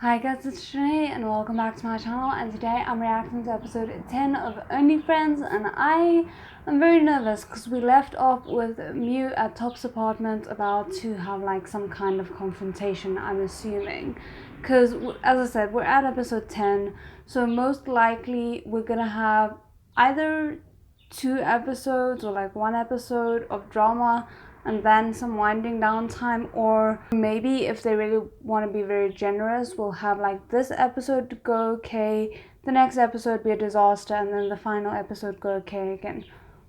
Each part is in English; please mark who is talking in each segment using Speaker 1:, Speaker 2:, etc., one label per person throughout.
Speaker 1: Hi guys, it's Shanae and welcome back to my channel, and today I'm reacting to episode 10 of Only Friends, and I am very nervous because we left off with Mew at Top's apartment about to have like some kind of confrontation, I'm assuming, because as I said, we're at episode 10, so most likely we're gonna have either 2 episodes or like 1 episode of drama and then some winding down time, or maybe if they really want to be very generous, we'll have like this episode go okay, the next episode be a disaster, and then the final episode go okay again.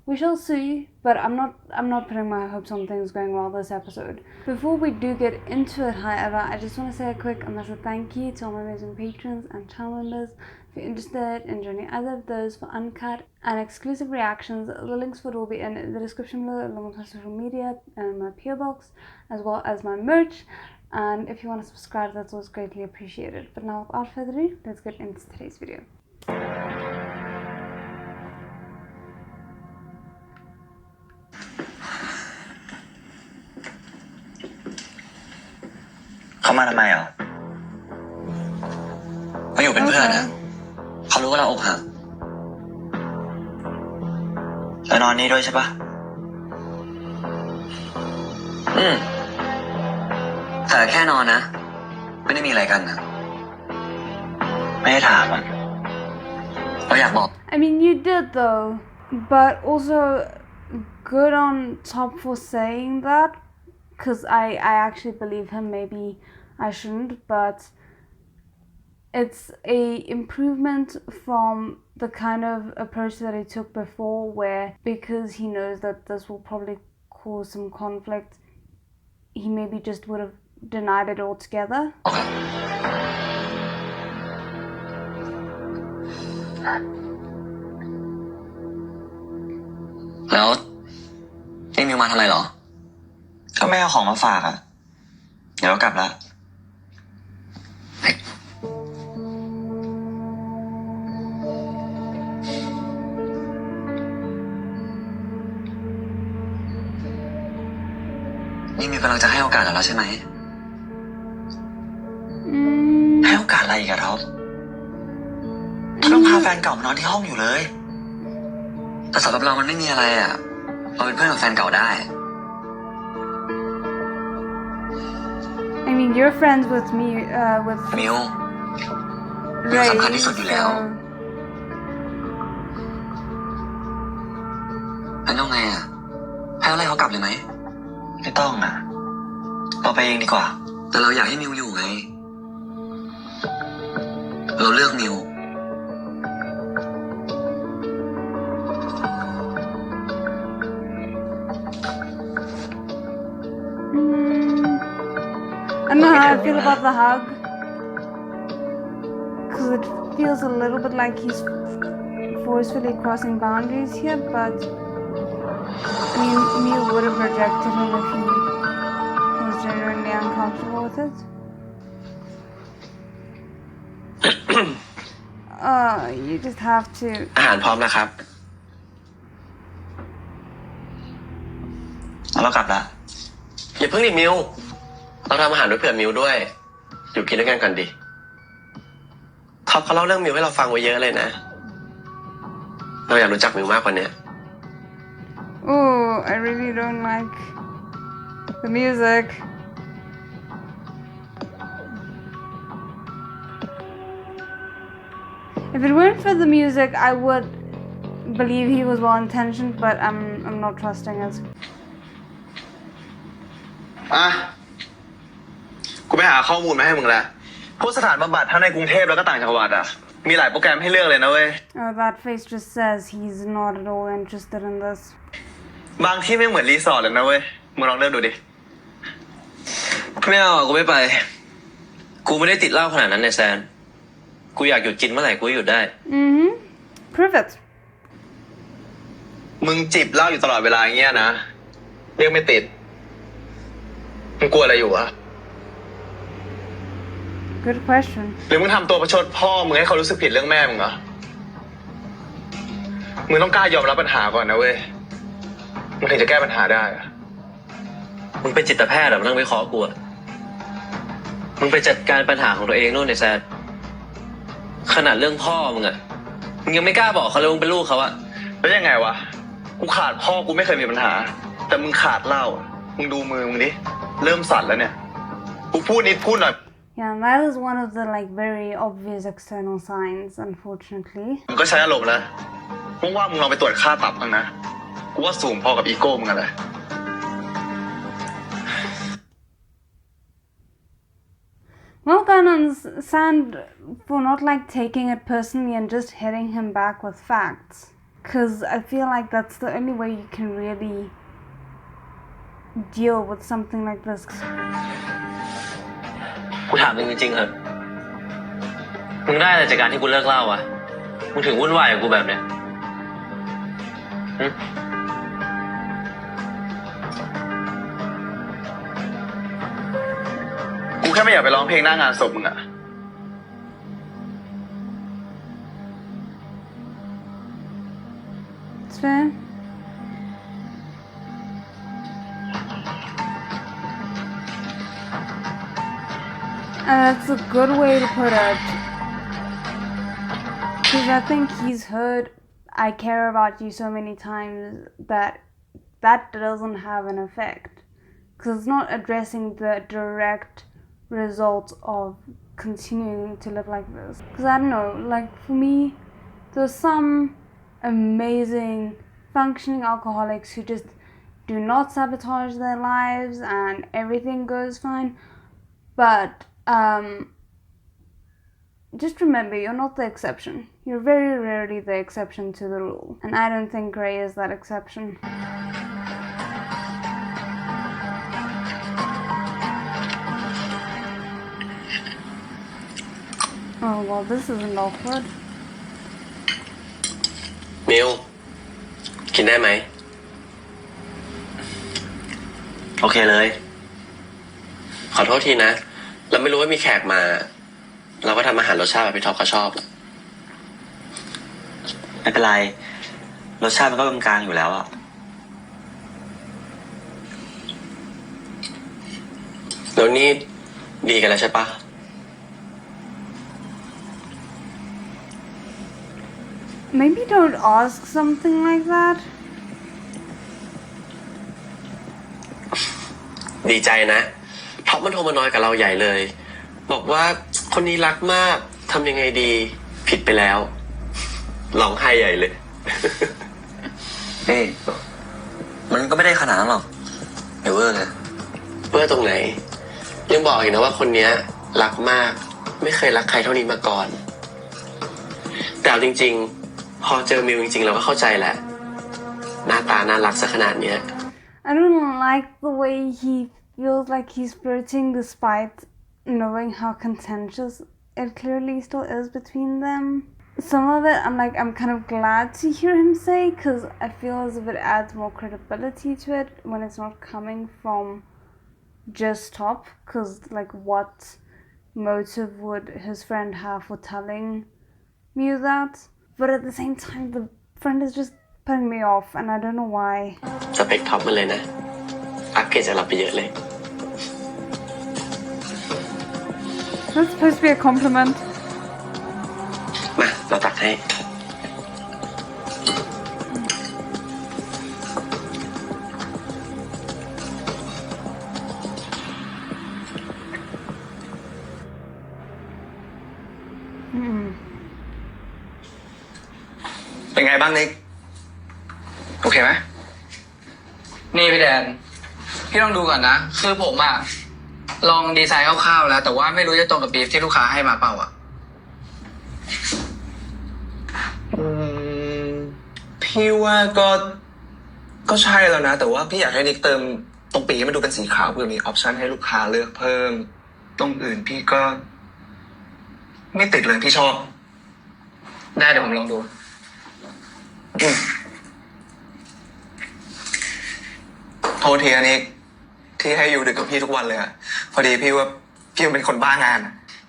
Speaker 1: We shall see, but I'm not putting my hopes on things going well this episode. Before we do get into it, however, I just want to say a quick massive thank you to all my amazing patrons and channel members. If you're interested in joining either of those for uncut and exclusive reactions, the links for it will be in the description below, along with my social media and my PO box, as well as my merch. And if you want to subscribe, that's always greatly appreciated. But now, without further ado, let's get into today's video.
Speaker 2: เขามาทำไมอ่ะเขาอยู่เป็นเพื่อนนะเขารู้ว่าเราอกหักแล้วนอนนี่ด้วยใช่ปะแต่แค่นอนนะไม่ได้มีอะไรกันนะไม่ได้ถามอ่ะเราอยากบอก
Speaker 1: I mean, you did though, but also good on Top for saying that, because I actually believe him. Maybe I shouldn't, but it's a improvement from the kind of approach that he took before, where because he knows that this will probably cause some conflict, he maybe just would have denied it altogether.
Speaker 2: Okay. แล้วนี่มิวมาทำไมเหรอก็แม่เอาของมาฝากอ่ะเดี๋ยวกลับละนี่มิวกำลังจะให้โอกาสเราแล้วใช่ไหมให้โอกาสอะไรอีกอะท็อปต้องพาแฟนเก่ามานอนที่ห้องอยู่เลยแต่สำหรับเรามันไม่มีอะไรอ่ะเราเป็นเพื่อนกับแฟนเก่าได้
Speaker 1: I mean, you're friends with me, with
Speaker 2: มิวสำคัญที่สุดอยู่แล้วงั้นต้องไงอ่ะให้อะไรเขากลับเลยไหมไม่ต้องอ่ะเราไปเองดีกว่าแต่เราอยากให้มิวอยู่ไงเราเลือกมิว
Speaker 1: I don't know how I feel about the hug, because it feels a little bit like he's forcefully crossing boundaries here, but I mean, Mew would have rejected him if he was genuinely uncomfortable with it. You just have to.
Speaker 2: อาหารพร้อมแล้วครับเรากลับละอย่าเพิ่งดิมิวเราทำอาหารไว้เผื่อมิวด้วยอยู่กินด้วยกันก่อนดิท็อปเขาเล่าเรื่องมิวให้เราฟังไว้เยอะเลยนะเราอยากรู้จักมิวมากกว่านี้
Speaker 1: Oh, I really don't like the music. If it weren't for the music, I would believe he was well intentioned, but I'm not trusting it.
Speaker 3: กูไปหาข้อมูลมาให้มึงแล้วพวกสถานบำบัดทั้งในกรุงเทพแล้วก็ต่างจังหวัดอ่ะมีหลายโปรแกรมให้เลือกเลยนะเว้ย
Speaker 1: Oh, that face just says he's not at all interested in this.
Speaker 3: บางที่ไม่เหมือนรีสอร์ทเลยนะเว้ยมึงลองเลือกดูดิไม่เอากูไม่ไปกูไม่ได้ติดเหล้าขนาดนั้นเนี่ยแซนกูอยากหยุดกินเมื่อไหร่กูหยุดได้
Speaker 1: Prove it.
Speaker 3: มึงจิบเหล้าอยู่ตลอดเวลาอย่างเงี้ยนะเรียกไม่ติดมึงกลัวอะไรอยู่วะ
Speaker 1: Good question.
Speaker 3: หรือมึงทำตัวประชดพ่อมึงให้เขารู้สึกผิดเรื่องแม่มึงเหรอมึงต้องกล้ายอมรับปัญหาก่อนนะเว้ยมึงถึงจะแก้ปัญหาได้มึงเป็นจิตแพทย์เหรอมึงต้องไปขอกูมึง มึงไปจัดการปัญหาของตัวเองนู่นเนี่ยแซนขนาดเรื่องพ่อมึงอะมึงยังไม่กล้าบอกเขาเลยมึงเป็นลูกเขาอะ
Speaker 4: แล้วยังไงวะกูขาดพ่อกูไม่เคยมีปัญหาแต่มึงขาดเหล้ามึงดูมือมึงดิเริ่มสั่นแล้วเนี่ยกูพูดนิดพูดหน่อย
Speaker 1: Yeah, that is one of the like very obvious external signs, unfortunately.
Speaker 4: มึงก็ใช้อารมณ์นะว่างๆมึงลองไปตรวจค่าตับบ้างนะกูว่าสูงพอกับอีโก้มึงอะไร
Speaker 1: Well done on Sand for not like taking it personally and just hitting him back with facts. Because I feel like that's the only way you can really deal with something like this.
Speaker 3: กูถามมึงจริงๆเหรอมึงได้อะไรจากการที่กูเลิกเหล้าอะมึงถึงวุ่นวายกับกูแบบเนี้ย
Speaker 4: กูแค่ไม่อยากไปร้องเพลงหน้างานศพมึงอะ
Speaker 1: It's fair. And that's a good way to put it. Because I think he's heard I care about you so many times that that doesn't have an effect. Because it's not addressing the direct result of continuing to live like this. Because I don't know, like for me, there's some amazing functioning alcoholics who just do not sabotage their lives and everything goes fine. But just remember, you're not the exception. You're very rarely the exception to the rule. And I don't think Gray is that exception. Oh, well, this isn't awkward.
Speaker 2: มิวกินได้ไหมโอเคเลยขอโทษทีนะเราไม่รู้ว่ามีแขกมาเราก็ทำอาหารรสชาติแบบพี่ท็อปเขาชอบไม่เป็นไรรสชาติมันก็กลางๆอยู่แล้วอะแล้วนี่ดีกันแล้วใช่ปะ
Speaker 1: Maybe don't ask something like that.
Speaker 2: ดีใจนะท็อปมันโทรมาน้อยกับเราใหญ่เลยบอกว่าคนนี้รักมากทำยังไงดีผิดไปแล้วร้องไห้ใหญ่เลย
Speaker 5: เฮ้ยมันก็ไม่ได้ขนาดนั้นหรอกเดี๋ยวเวอร์เลย
Speaker 2: เวอร์ตรงไหนยังบอกอีกนะว่าคนนี้รักมากไม่เคยรักใครเท่านี้มาก่อนแต่เอาจริงๆพอเจอมิวจริงๆเราก็เข้าใจแหละหน้าตาน่ารักซะขนาดเนี้ย
Speaker 1: I don't like the way he feels like he's flirting despite knowing how contentious it clearly still is between them. Some of it I'm kind of glad to hear him say because I feel as if it adds more credibility to it when it's not coming from just Top, because like what motive would his friend have for telling me that? But at the same time the friend is just putting me off and I don't know why.
Speaker 2: สเปคท็อปมันเลยนะอัพเกรดจากเราไปเยอะเลย
Speaker 1: That's supposed to be a compliment.
Speaker 2: มาเราตักให้
Speaker 4: เป็นไงบ้างนิกโอเคไหม
Speaker 6: นี่พี่แดนพี่ต้องดูก่อนนะคือผมอะลองดีไซน์คร่าวๆแล้วแต่ว่าไม่รู้จะตรงกับบีฟที่ลูกค้าให้มาเปล่าอะ
Speaker 5: พี่ว่าก็ใช่แล้วนะแต่ว่าพี่อยากให้นิกเติมตรงปีให้มันดูเป็นสีขาวเพื่อมีออปชันให้ลูกค้าเลือกเพิ่มตรงอื่นพี่ก็ไม่ติดเลยพี่ชอบ
Speaker 6: ได้เดี๋ยวผมลองดู
Speaker 5: โทษทีนิกที่ให้อยู่ดึกกับพี่ทุกวันเลยอะพอดีพี่ว่าพี่เป็นคนบ้างาน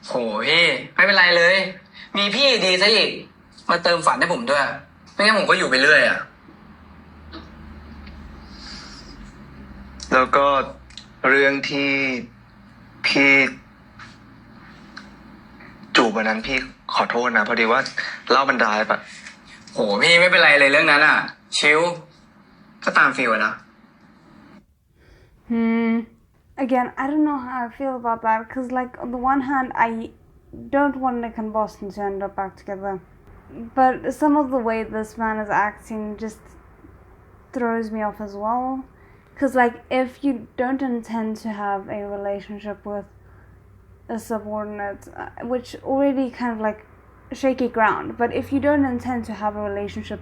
Speaker 6: โหพี่ไม่เป็นไรเลย มีพี่ดีซะอีกมาเติมฝันให้ผมด้วยไม่งั้นผมก็อยู่ไปเรื่อยอะ
Speaker 5: แล้วก็เรื่องที่พี่ จูบวันนั้นพี่ขอโทษนะพอดีว่าเหล้ามันดรายปะ
Speaker 6: โหพี่ไม่เป็นไรเลยเรื่องนั้นอ่ะ ชิลก็ตามฟีลอะนะ
Speaker 1: Again, I don't know how I feel about that because, like, on the one hand, I don't want Nick and Boston to end up back together, but some of the way this man is acting just throws me off as well. Because, like, if you don't intend to have a relationship with a subordinate, which already kind of like shaky ground, but if you don't intend to have a relationship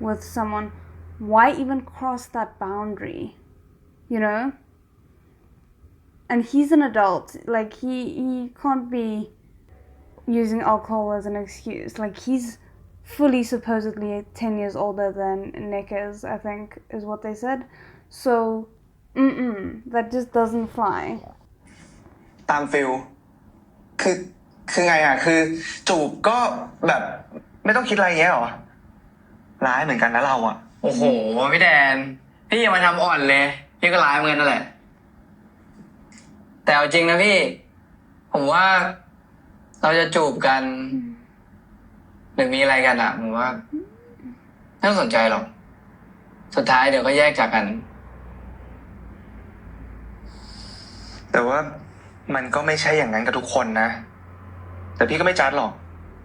Speaker 1: with someone, why even cross that boundary? You know? And he's an adult. Like, he can't be using alcohol as an excuse. Like, he's fully supposedly 10 years older than Nick is, I think, is what they said. So, that just doesn't fly.
Speaker 5: ตามฟิลคือไงอ่ะคือจูบก็แบบไม่ต้องคิดอะไรเงี้ยหรอร้ายเหมือนกันนะเราอ่ะ
Speaker 6: โอ้โหพี่แดน พี่อย่ามาทำอ่อนเลย พี่ก็ร้ายเหมือนกันนั่นแหละ แต่เอาจริงนะพี่ ผมว่าเราจะจูบกัน หรือมีอะไรกันอ่ะผมว่าไม่ต้องสนใจหรอก สุดท้ายเดี๋ยวก็แยกจากกัน
Speaker 5: แต่ว่ามันก็ไม่ใช่อย่างนั้นกับทุกคนนะแต่พี่ก็ไม่จัดหรอก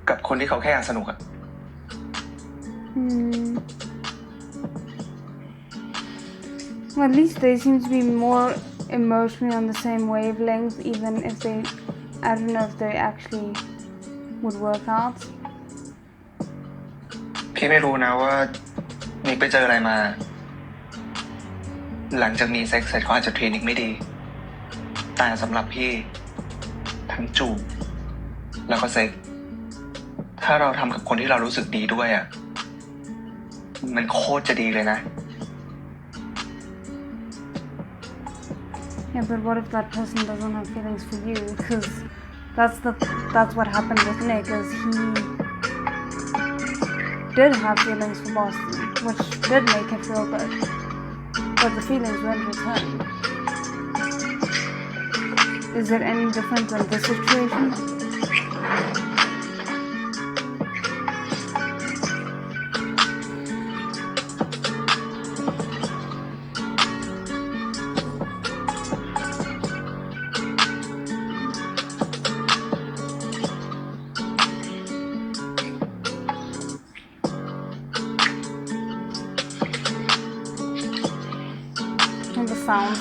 Speaker 5: กับคนที่เขาแค่อยากสนุกอะ
Speaker 1: Well, at least they seem to be more emotionally on the same wavelength, even if they, I don't know if they actually would work out.
Speaker 5: พี่ไม่รู้นะว่านิกไปเจออะไรมา หลังจากมีเซ็กซ์เสร็จเขาอาจจะเทรนนิกไม่ดีแต่สำหรับพี่ทั้งจูบแล้วก็เซ็กถ้าเราทำกับคนที่เรารู้สึกดีด้วยอ่ะมันโคตรจะดีเลยนะ
Speaker 1: Yeah, but what if that person doesn't have feelings for you? Because that's what happened with Nick, is he did have feelings for Boston, which did make him feel good, but the feelings weren't returned. Is it any different than this situation? And the sound.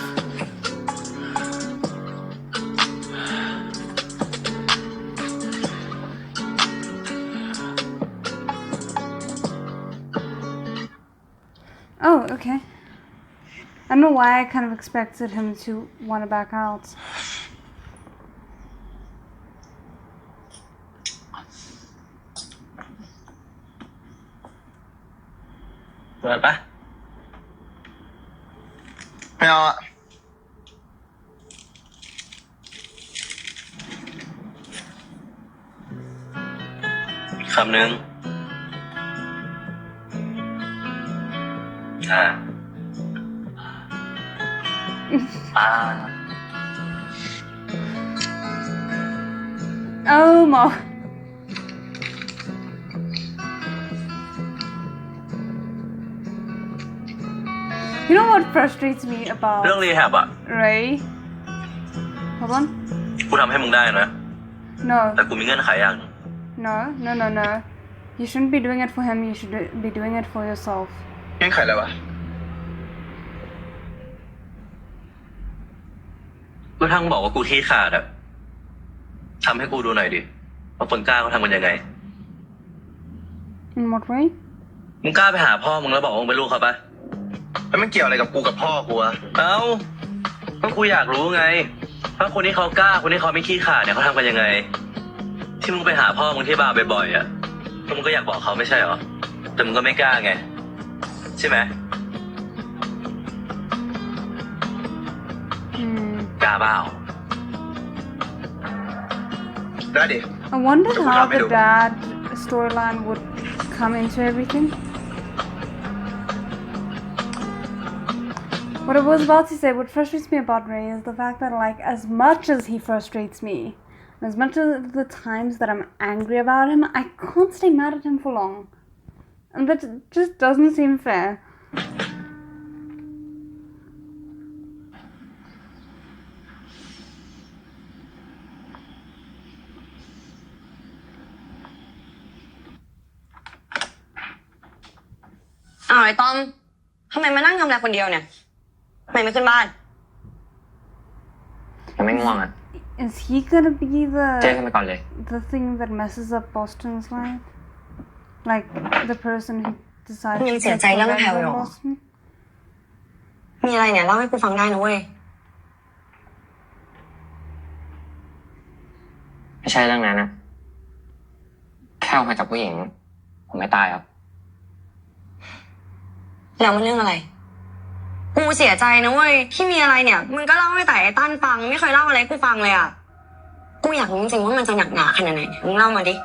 Speaker 1: Oh, okay. I don't know why I kind of expected him to want to back out.
Speaker 3: เปิดปะ
Speaker 5: ไม่เอาอะ
Speaker 3: คำหนึ่งอ่า
Speaker 1: Oh, Mo. You know what frustrates me
Speaker 3: เรื่อง
Speaker 1: about
Speaker 3: รีแฮบอ่ะ
Speaker 1: Ray? Hold on.
Speaker 3: กูทำให้มึงได้นะ
Speaker 1: No,
Speaker 3: แต่กูมีเงื่อนไขอย่างหนึ่ง
Speaker 1: no. You shouldn't be doing it for him. You should be doing it for yourself.
Speaker 5: เงื่อนไขอะไรวะ
Speaker 3: ก็ทั้งบอกว่ากูขี้ขาดอ่ะทำให้กูดูหน่อยดิว่าคนกล้าเขาทำกันยังไง
Speaker 1: In what way?
Speaker 3: มึงกล้าไปหาพ่อมึงแล้วบอกว่ามึงเป็นลูกเขาปะ
Speaker 4: แล้วมันเกี่ยวอะไรกับกูกับพ่อกูอะ
Speaker 3: เอ้าก็กูอยากรู้ไงว่าคนที่เขากล้าคนที่เขาไม่ขี้ขลาดเนี่ยเขาทำกันยังไง ที่มึงไปหาพ่อมึงที่บาร์บ่อยๆอ่ะก็มึงก็อยากบอกเขาไม่ใช่เหรอแต่มึงก็ไม่กล้าไงใช่ไหมกล้าเปล่า
Speaker 4: ได้ดิ
Speaker 1: I wonder
Speaker 4: So
Speaker 1: how
Speaker 4: what
Speaker 1: the
Speaker 4: do?
Speaker 1: dad storyline would come into everything. What I was about to say, what frustrates me about Ray is the fact that, like, as much as he frustrates me, As much as the times that I'm angry about him, I can't stay mad at him for long. And that just doesn't seem fair.
Speaker 7: อ้าวไอ้ต้อมทำไมมานั่งทำอะไรคนเดียวเนี่ยทำไมไม่ขึ้นบ้าน
Speaker 6: ยังไม่ง่วงอ่ะ
Speaker 1: Is he gonna be
Speaker 6: เจ๊ขึ้นไปก่อนเลย
Speaker 1: the thing that messes up Boston's life? Like the person who decides
Speaker 7: ยัง
Speaker 1: to
Speaker 7: เสีย
Speaker 1: take
Speaker 7: ใจเรื่อง
Speaker 1: revenge
Speaker 7: แพลว
Speaker 1: on
Speaker 7: อยู่
Speaker 1: Boston?
Speaker 7: มีอะไรเนี่ยเล่าให้กูฟังได้นะเว้ย
Speaker 6: ไม่ใช่เรื่องนั้นนะแค่ออกมาจากผู้หญิง ผมไม่ตายครับ
Speaker 7: แล้วมันเรื่องอะไร กูเสียใจนะเว้ยที่มีอะไรเนี่ยมึงก็เล่าให้แต่ไอ้ตั้นฟังไม่เคยเล่าอะไรให้กูฟังเลยอ่ะกูอยากรู้จริงๆว่ามันจะหนักหนาขนาดไหนมึงเล่ามาดิ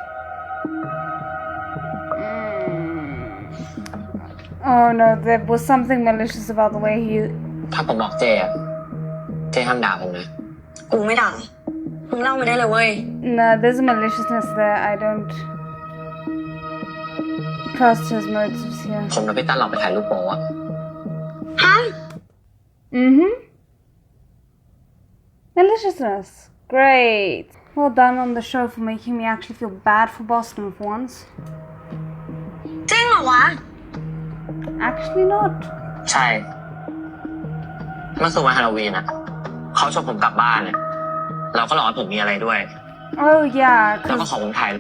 Speaker 1: Oh no, there was something malicious about the way he.
Speaker 6: ถ้าผมบอกเจ๊อะเจ๊ห้ามด่าผมนะ
Speaker 7: กูไม่ด่ามึงเล่ามาได้เลยเว้ย
Speaker 1: No, there's maliciousness there. I don't trust his motives here.
Speaker 6: ผมกับพี่ตั้นเราไปถ่ายรูปโป๊อะ
Speaker 7: ฮะ
Speaker 1: Maliciousness. Great. Well done on the show for making me actually feel bad for Boston for once.
Speaker 7: จริงเหรอวะ
Speaker 1: Actually not.
Speaker 6: ใช่เมื่อคืนวันฮาโลวีนอะเขาชวนผมกลับบ้านเนี่ยเราก็หลอกว่าผมมีอะไรด้วย
Speaker 1: Oh yeah,
Speaker 6: แล้วก็
Speaker 1: 'cause
Speaker 6: ขอผมถ่าย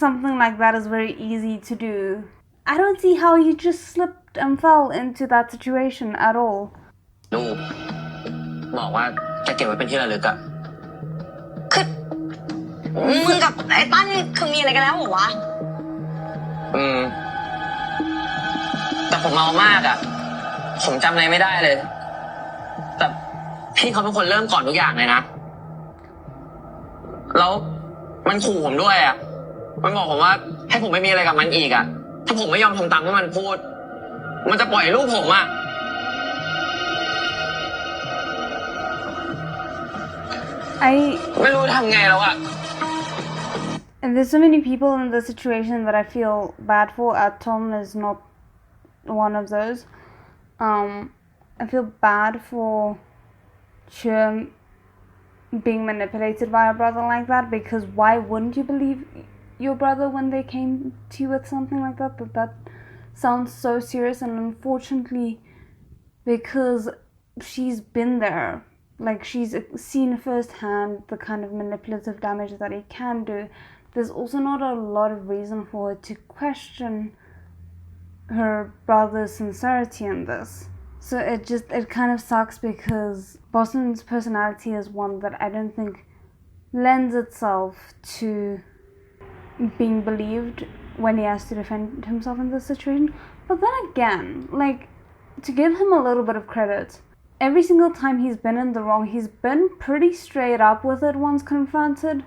Speaker 1: something like that is very easy to do. I don't see how he just slipped and fell into that situation at all.
Speaker 6: รูปบอกว่าจะเก็บไว้เป็นที่ระลึกอะ
Speaker 7: คือมึงกับไอ้ตั้นคือมีอะไรกันแล้วเหรอวะ
Speaker 6: แต่ผมเมามากอะผมจำอะไรไม่ได้เลย แต่พี่เขาเป็นคนเริ่มก่อนทุกอย่างเลยนะ แล้วมันขู่ผมด้วยอะมันบอกผมว่าให้ผมไม่มีอะไรกับมันอีกอะถ้าผมไม่ยอมทำตามที่มันพูด มันจะปล่อยลูกผมอะ ไม่รู้ทำไงแล้วอะ
Speaker 1: And there's so many people in the situation that I feel bad for. Tom is not one of those. I feel bad for Chum being manipulated by a brother like that, because why wouldn't you believe your brother when they came to you with something like that? But that sounds so serious, and unfortunately, because she's been there, like she's seen firsthand the kind of manipulative damage that he can do, there's also not a lot of reason for her to question her brother's sincerity in this. So it kind of sucks, because Boston's personality is one that I don't think lends itself to being believed when he has to defend himself in this situation. But then again, like, to give him a little bit of credit, every single time he's been in the wrong, he's been pretty straight up with it once confronted.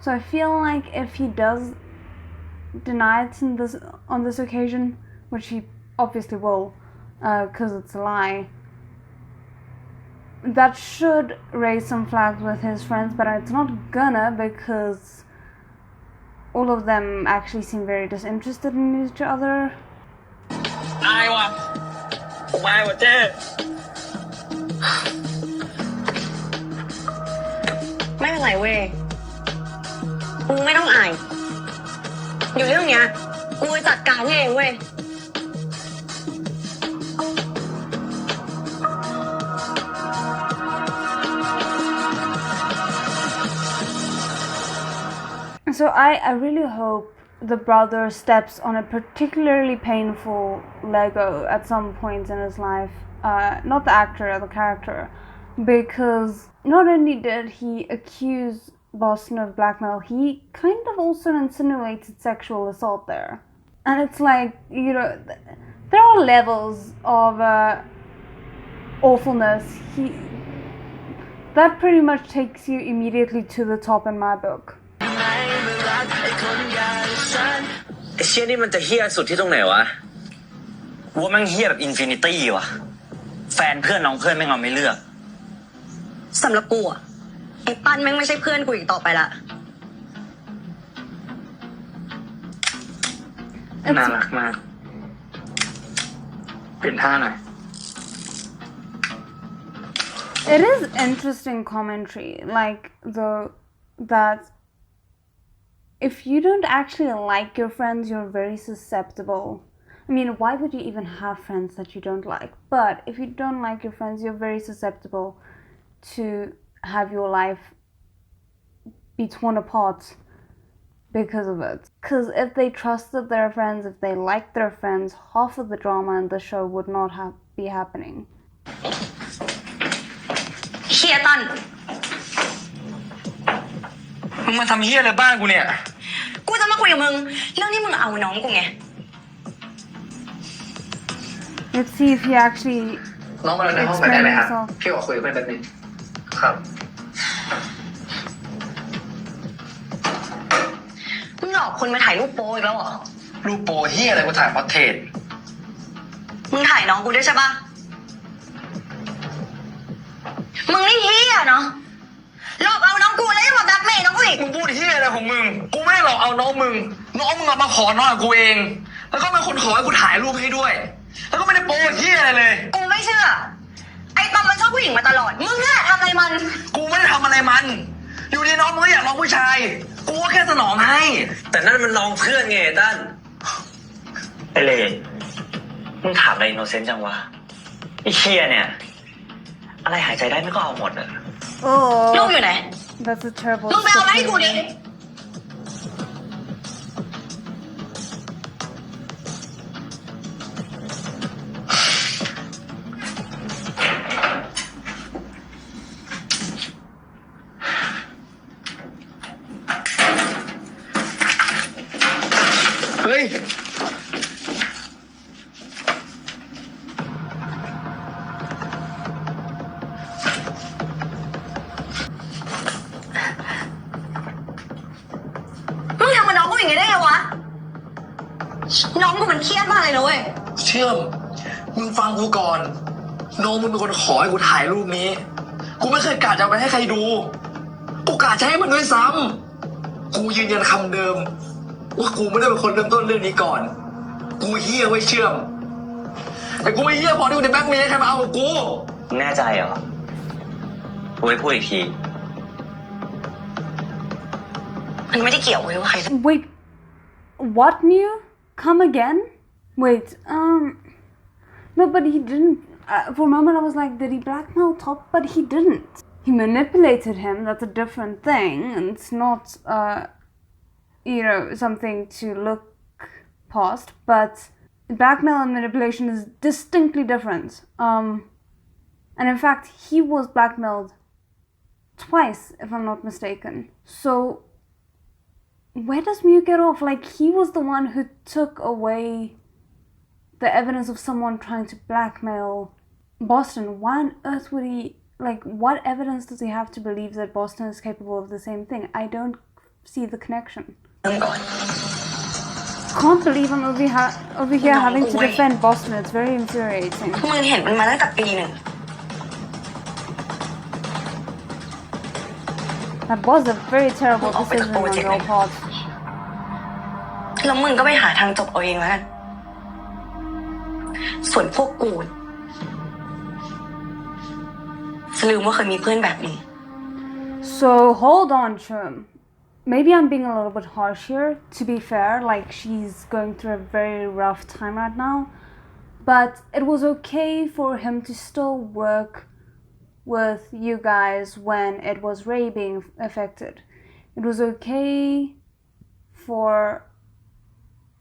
Speaker 1: So I feel like if he does deny it on this occasion, which he obviously will, because it's a lie, that should raise some flags with his friends, but it's not gonna, because all of them actually seem very disinterested in each other.
Speaker 6: อายว่ะผมอายว่ะเจ๊
Speaker 7: ไม่เป็นไรเว้ยกูไม่ต้องอายเดี๋ยวเรื่องเนี้ยกูจะจัดการให้เองเว้ย
Speaker 1: So I really hope the brother steps on a particularly painful Lego at some point in his life. Not the actor, the character. Because not only did he accuse Boston of blackmail, he kind of also insinuated sexual assault there. And it's like, you know, there are levels of awfulness. That pretty much takes you immediately to the top in my book.
Speaker 3: ไอ้เชี่ยนี่มันจะเฮี้ยสุดที่ตรงไหนวะกูว่าแม่งเฮี้ยแบบอินฟินิตี้ว่ะแฟนเพื่อนน้องเพื่อนแม่งเอาไม่เลือก
Speaker 7: สำหรับกูอะไอ้ปั้นแม่งไม่ใช่เพื่อนกูอีกต่อไปละ
Speaker 6: น่ารักมากเปลี่ยนท่าหน่อย
Speaker 1: It is interesting commentary, like that if you don't actually like your friends, you're very susceptible. I mean, why would you even have friends that you don't like? But if you don't like your friends, you're very susceptible to have your life be torn apart because of it. Because if they trusted their friends, if they liked their friends, half of the drama in the show would not be happening.
Speaker 7: เฮียตัน
Speaker 6: มึงมาทำเฮี้ยอะไรบ้านกูเนี่ย
Speaker 7: กูจะมาคุยกับมึง เรื่องที่มึงเอาน้องกูไง
Speaker 1: Let's see if he actually
Speaker 6: น้องมาในห้องไปได้ไหมครับ
Speaker 1: himself.
Speaker 6: พี่ขอคุยกับเพื่อนแป๊บนึง
Speaker 4: ครับ
Speaker 7: มึงหลอกคนมาถ่ายรูปโป๊อีกแล้วเหรอ
Speaker 6: รูปโปเฮี้ยอะไรกูถ่ายพอร์เทรต
Speaker 7: มึงถ่ายน้องกูด้วยใช่ปะมึงนี่เฮียเนาะหลอกเอาน้องกูแล้วยังมาแบล็กเมย์น้องกูอีก
Speaker 6: มึงพูดเฮี้ยอะไรของมึง กูไม่ได้หลอกเอาน้องมึงอะมาขอนอนกับกูเอง แล้วก็เป็นคนขอให้กูถ่ายรูปให้ด้วย แล้วก็ไม่ได้โปเฮี้ยอะไรเลย
Speaker 7: กูไม่เชื่อ ไอ้ตอมมันชอบผู้หญิงมาตลอด มึงเนี่ยทำอะไรมัน
Speaker 6: กูไม่ได้ทำอะไรมัน อยู่ดีน้องมึงก็อยากลองผู้ชาย กูก็แค่สนองให้
Speaker 3: แต่นั่นมันลองเพื่อนไงตั้นไอเลมึงถามอะไรอินโนเซนต์จังวะไอเคียเนี่ย อะไรหายใจได้ไม่ก็เอาหมดอะ
Speaker 7: ลูก
Speaker 1: Oh,
Speaker 7: อยู่ไหน
Speaker 1: that's a terrible
Speaker 7: มึงไปเอามาให้กูดิ
Speaker 1: situation.
Speaker 6: เฮ้ย
Speaker 7: มึงทำกับน้องกูอย่างนี้ได้ไงวะ น้องกูมันเครียดมากเลยนะเว้ย
Speaker 6: เชื่อม มึงฟังกูก่อน น้องมึงเป็นคนขอให้กูถ่ายรูปนี้ กูไม่เคยกะจะเอาไปให้ใครดู กูกะจะให้มันด้วยซ้ำ กูยืนยันคำเดิม ว่ากูไม่ได้เป็นคนเริ่มต้นเรื่องนี้ก่อน กูเฮี้ยไว้เชื่อม แต่กูไม่เฮี้ยพอที่กูจะแบล็กเมย์ให้ใครมาเอากับกู
Speaker 3: มึงแน่ใจเหรอกูไม่พูดอีกที
Speaker 7: มันไม่ได้เกี่ยวเว้ยว่าใคร
Speaker 1: Wait, what, Mew? Come again? Wait, no, but he didn't. For a moment, I was like, did he blackmail Top? But he didn't. He manipulated him. That's a different thing, and it's not, something to look past. But blackmail and manipulation is distinctly different. And in fact, he was blackmailed twice, if I'm not mistaken. So where does Mew get off? Like, he was the one who took away the evidence of someone trying to blackmail Boston. Why on earth would he, like, what evidence does he have to believe that Boston is capable of the same thing? I don't see the connection.
Speaker 7: มึงก่อน
Speaker 1: Can't believe I'm over here having to defend Boston. It's very infuriating.
Speaker 7: มึงเห็นมันมาตั้งแต่ปีหนึ่ง
Speaker 1: That was a very terrible decision on your part.
Speaker 7: แล้วมึงก็ไปหาทางจบเอาเองแล้วกัน ส่วนพวกกูลืมว่าเคยมีเพื่อนแบบนี้
Speaker 1: So hold on, Chum. Maybe I'm being a little bit harsh here. To be fair, like, she's going through a very rough time right now. But it was okay for him to still work with you guys when it was Ray being affected. It was okay for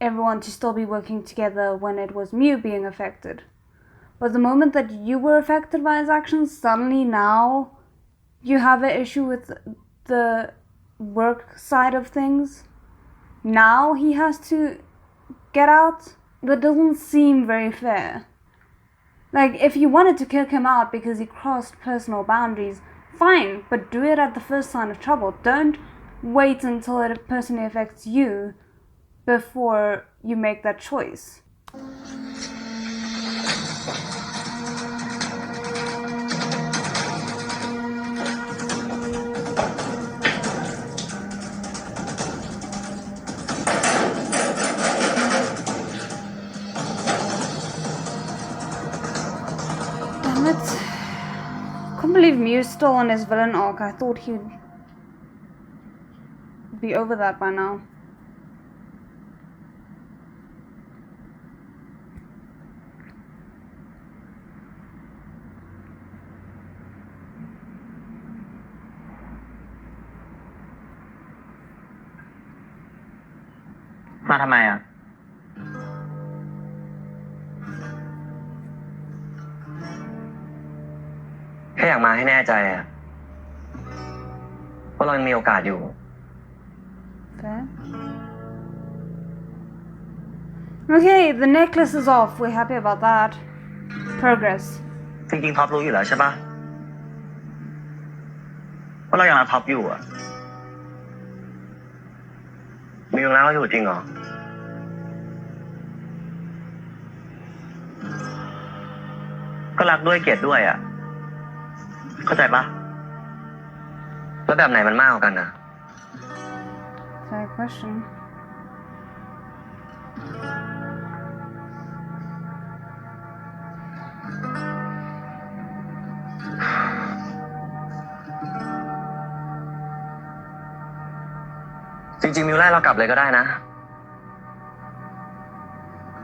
Speaker 1: everyone to still be working together when it was Mew being affected. But the moment that you were affected by his actions, suddenly now you have an issue with the work side of things. Now he has to get out. That doesn't seem very fair. Like, if you wanted to kick him out because he crossed personal boundaries, fine, but do it at the first sign of trouble. Don't wait until it personally affects you before you make that choice. believe Mew's still on his villain arc. I thought he'd be over that by now.
Speaker 3: มาทำไมอ่ะแค่อยากมาให้แน่ใจอ่ะว่าเรายังมีโอกาสอยู่
Speaker 1: Fair. Okay, the necklace is off. We're happy about that. Progress.
Speaker 3: จริงๆท็อปรู้อยู่แล้วใช่ปะว่าเรายังรักท็อปอยู่อ่ะมิวแล้วอยู่จริงเหรอก็รักด้วยเกลียดด้วยอ่ะเข้าใจปะแล้วแบบไหนมันมากกว่ากันนะ
Speaker 1: Fair question.
Speaker 3: จริงๆมิวไล่เรากลับเลยก็ได้นะ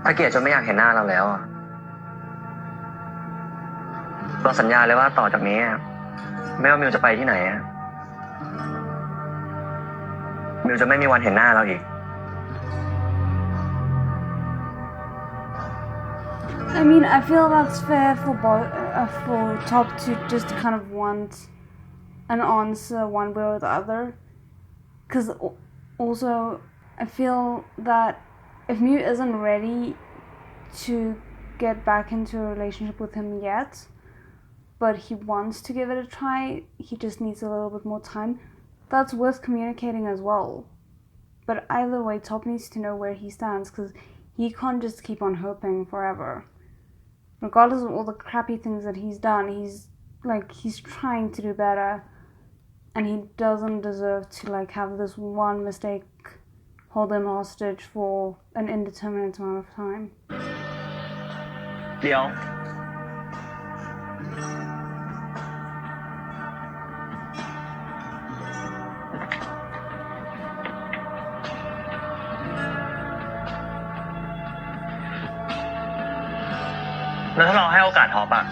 Speaker 3: ถ้าเกลียดจนไม่อยากเห็นหน้าเราแล้วอะเราสัญญาเลยว่าต่อจากนี้ไม่ว่ามิวจะไปที่ไหนมิวจะไม่มีวันเห็นหน้าเราอีก
Speaker 1: I mean, I feel that's fair for Top to just kind of want an answer one way or the other. Because also, I feel that if Mew isn't ready to get back into a relationship with him yet, but he wants to give it a try, he just needs a little bit more time, that's worth communicating as well. But either way, Top needs to know where he stands, because he can't just keep on hoping forever. Regardless of all the crappy things that he's done, he's trying to do better, and he doesn't deserve to have this one mistake hold him hostage for an indeterminate amount of time.
Speaker 3: เดี๋ยวแล้วถ้าเราให้โอกาสท็อปอะ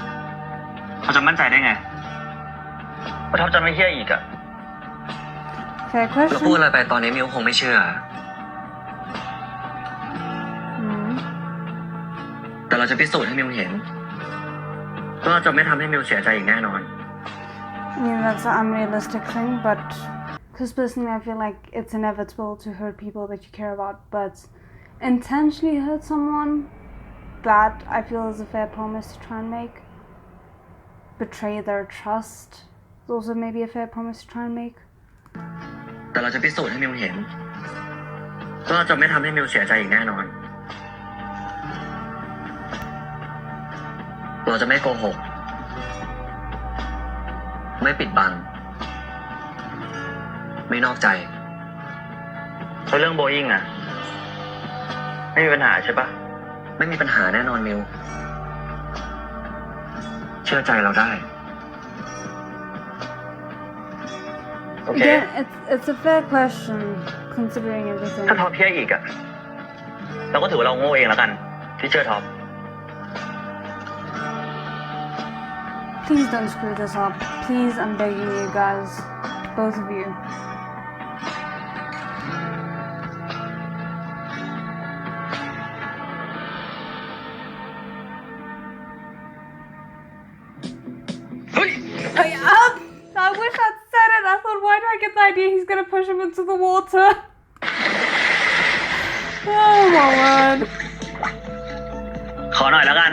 Speaker 3: เราจะมั่นใจได้ไงว่าท็อปจะไม่เชื่ออีกอะ
Speaker 1: Fair
Speaker 3: เราพูด
Speaker 1: question.
Speaker 3: อะไรไปตอนนี้มิวคงไม่เชื่อ แต่เราจะพิสูจน์ให้มิวเห็นว่าเราจะไม่ทำให้มิวเสียใจอีกแน่นอน
Speaker 1: I mean, that's an unrealistic thing, but because personally I feel like it's inevitable to hurt people that you care about, but intentionally hurt someone, that I feel is a fair promise to try and make. Betray their trust is also maybe a fair promise to try and make.
Speaker 3: แต่เราจะพิสูจน์ให้มิวเห็นว่าเราจะไม่ทำให้มิวเสียใจอีกแน่นอน เราจะไม่โกหก ไม่ปิดบัง ไม่นอกใจเรื่องโบอิงอะไม่มีปัญหาใช่ปะไม่มีปัญหาแน่นอนมิว เชื่อใจเราได้ โอเค
Speaker 1: Again, it's a fair question considering everything.
Speaker 3: ถ้าท็อปเชื่ออีกอะเราก็ถือว่าเราโง่เองแล้วกันที่เชื่อท็อป
Speaker 1: Please don't screw this up. Please, I'm begging you guys, both of you. I wish I'd said it. I thought, why do I get the idea he's gonna push him into the water? Oh my word.
Speaker 3: ขอหน่อยแล้วกัน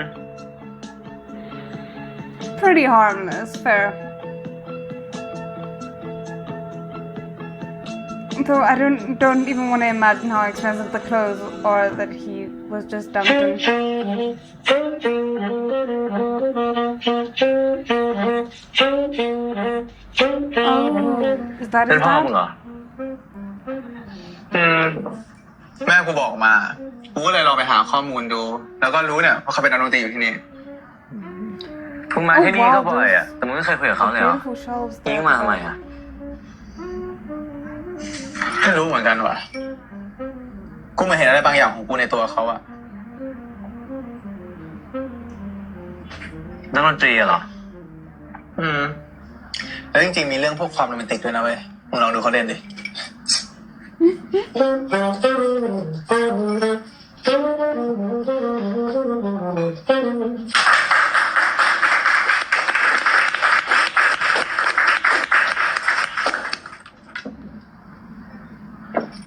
Speaker 1: Pretty harmless, fair. Though I don't even want to imagine how expensive the clothes are that he was just dumped in. Oh, is that
Speaker 3: เป็
Speaker 1: his
Speaker 3: นพ่อมึง
Speaker 1: dad?
Speaker 3: เหรอ
Speaker 5: แม่กูบอกมากูก็เลยลองไปหาข้อมูลดู แล้วก็รู้เนี่ยว่าเขาเป็นนักดนตรีอยู่ที่นี่
Speaker 3: มึงมาที่นี่ก็บ่อยอ่ะแต่มึงไม่เคยคุยกับเขาเลยเหรอ
Speaker 1: beautiful shelves
Speaker 3: นี่
Speaker 1: there.
Speaker 3: มาทำไมอ่ะ
Speaker 4: ไม่รู้เหมือนกันว่ะ กูมาเห็นอะไรบางอย่างของกูในตัวเขาอะ
Speaker 3: นักดนตรีเหรอ
Speaker 4: แล้วจริงๆมีเรื่องพวกความโรแมนติกด้วยนะเว้ย มึงลองดูเขาเล่นดิ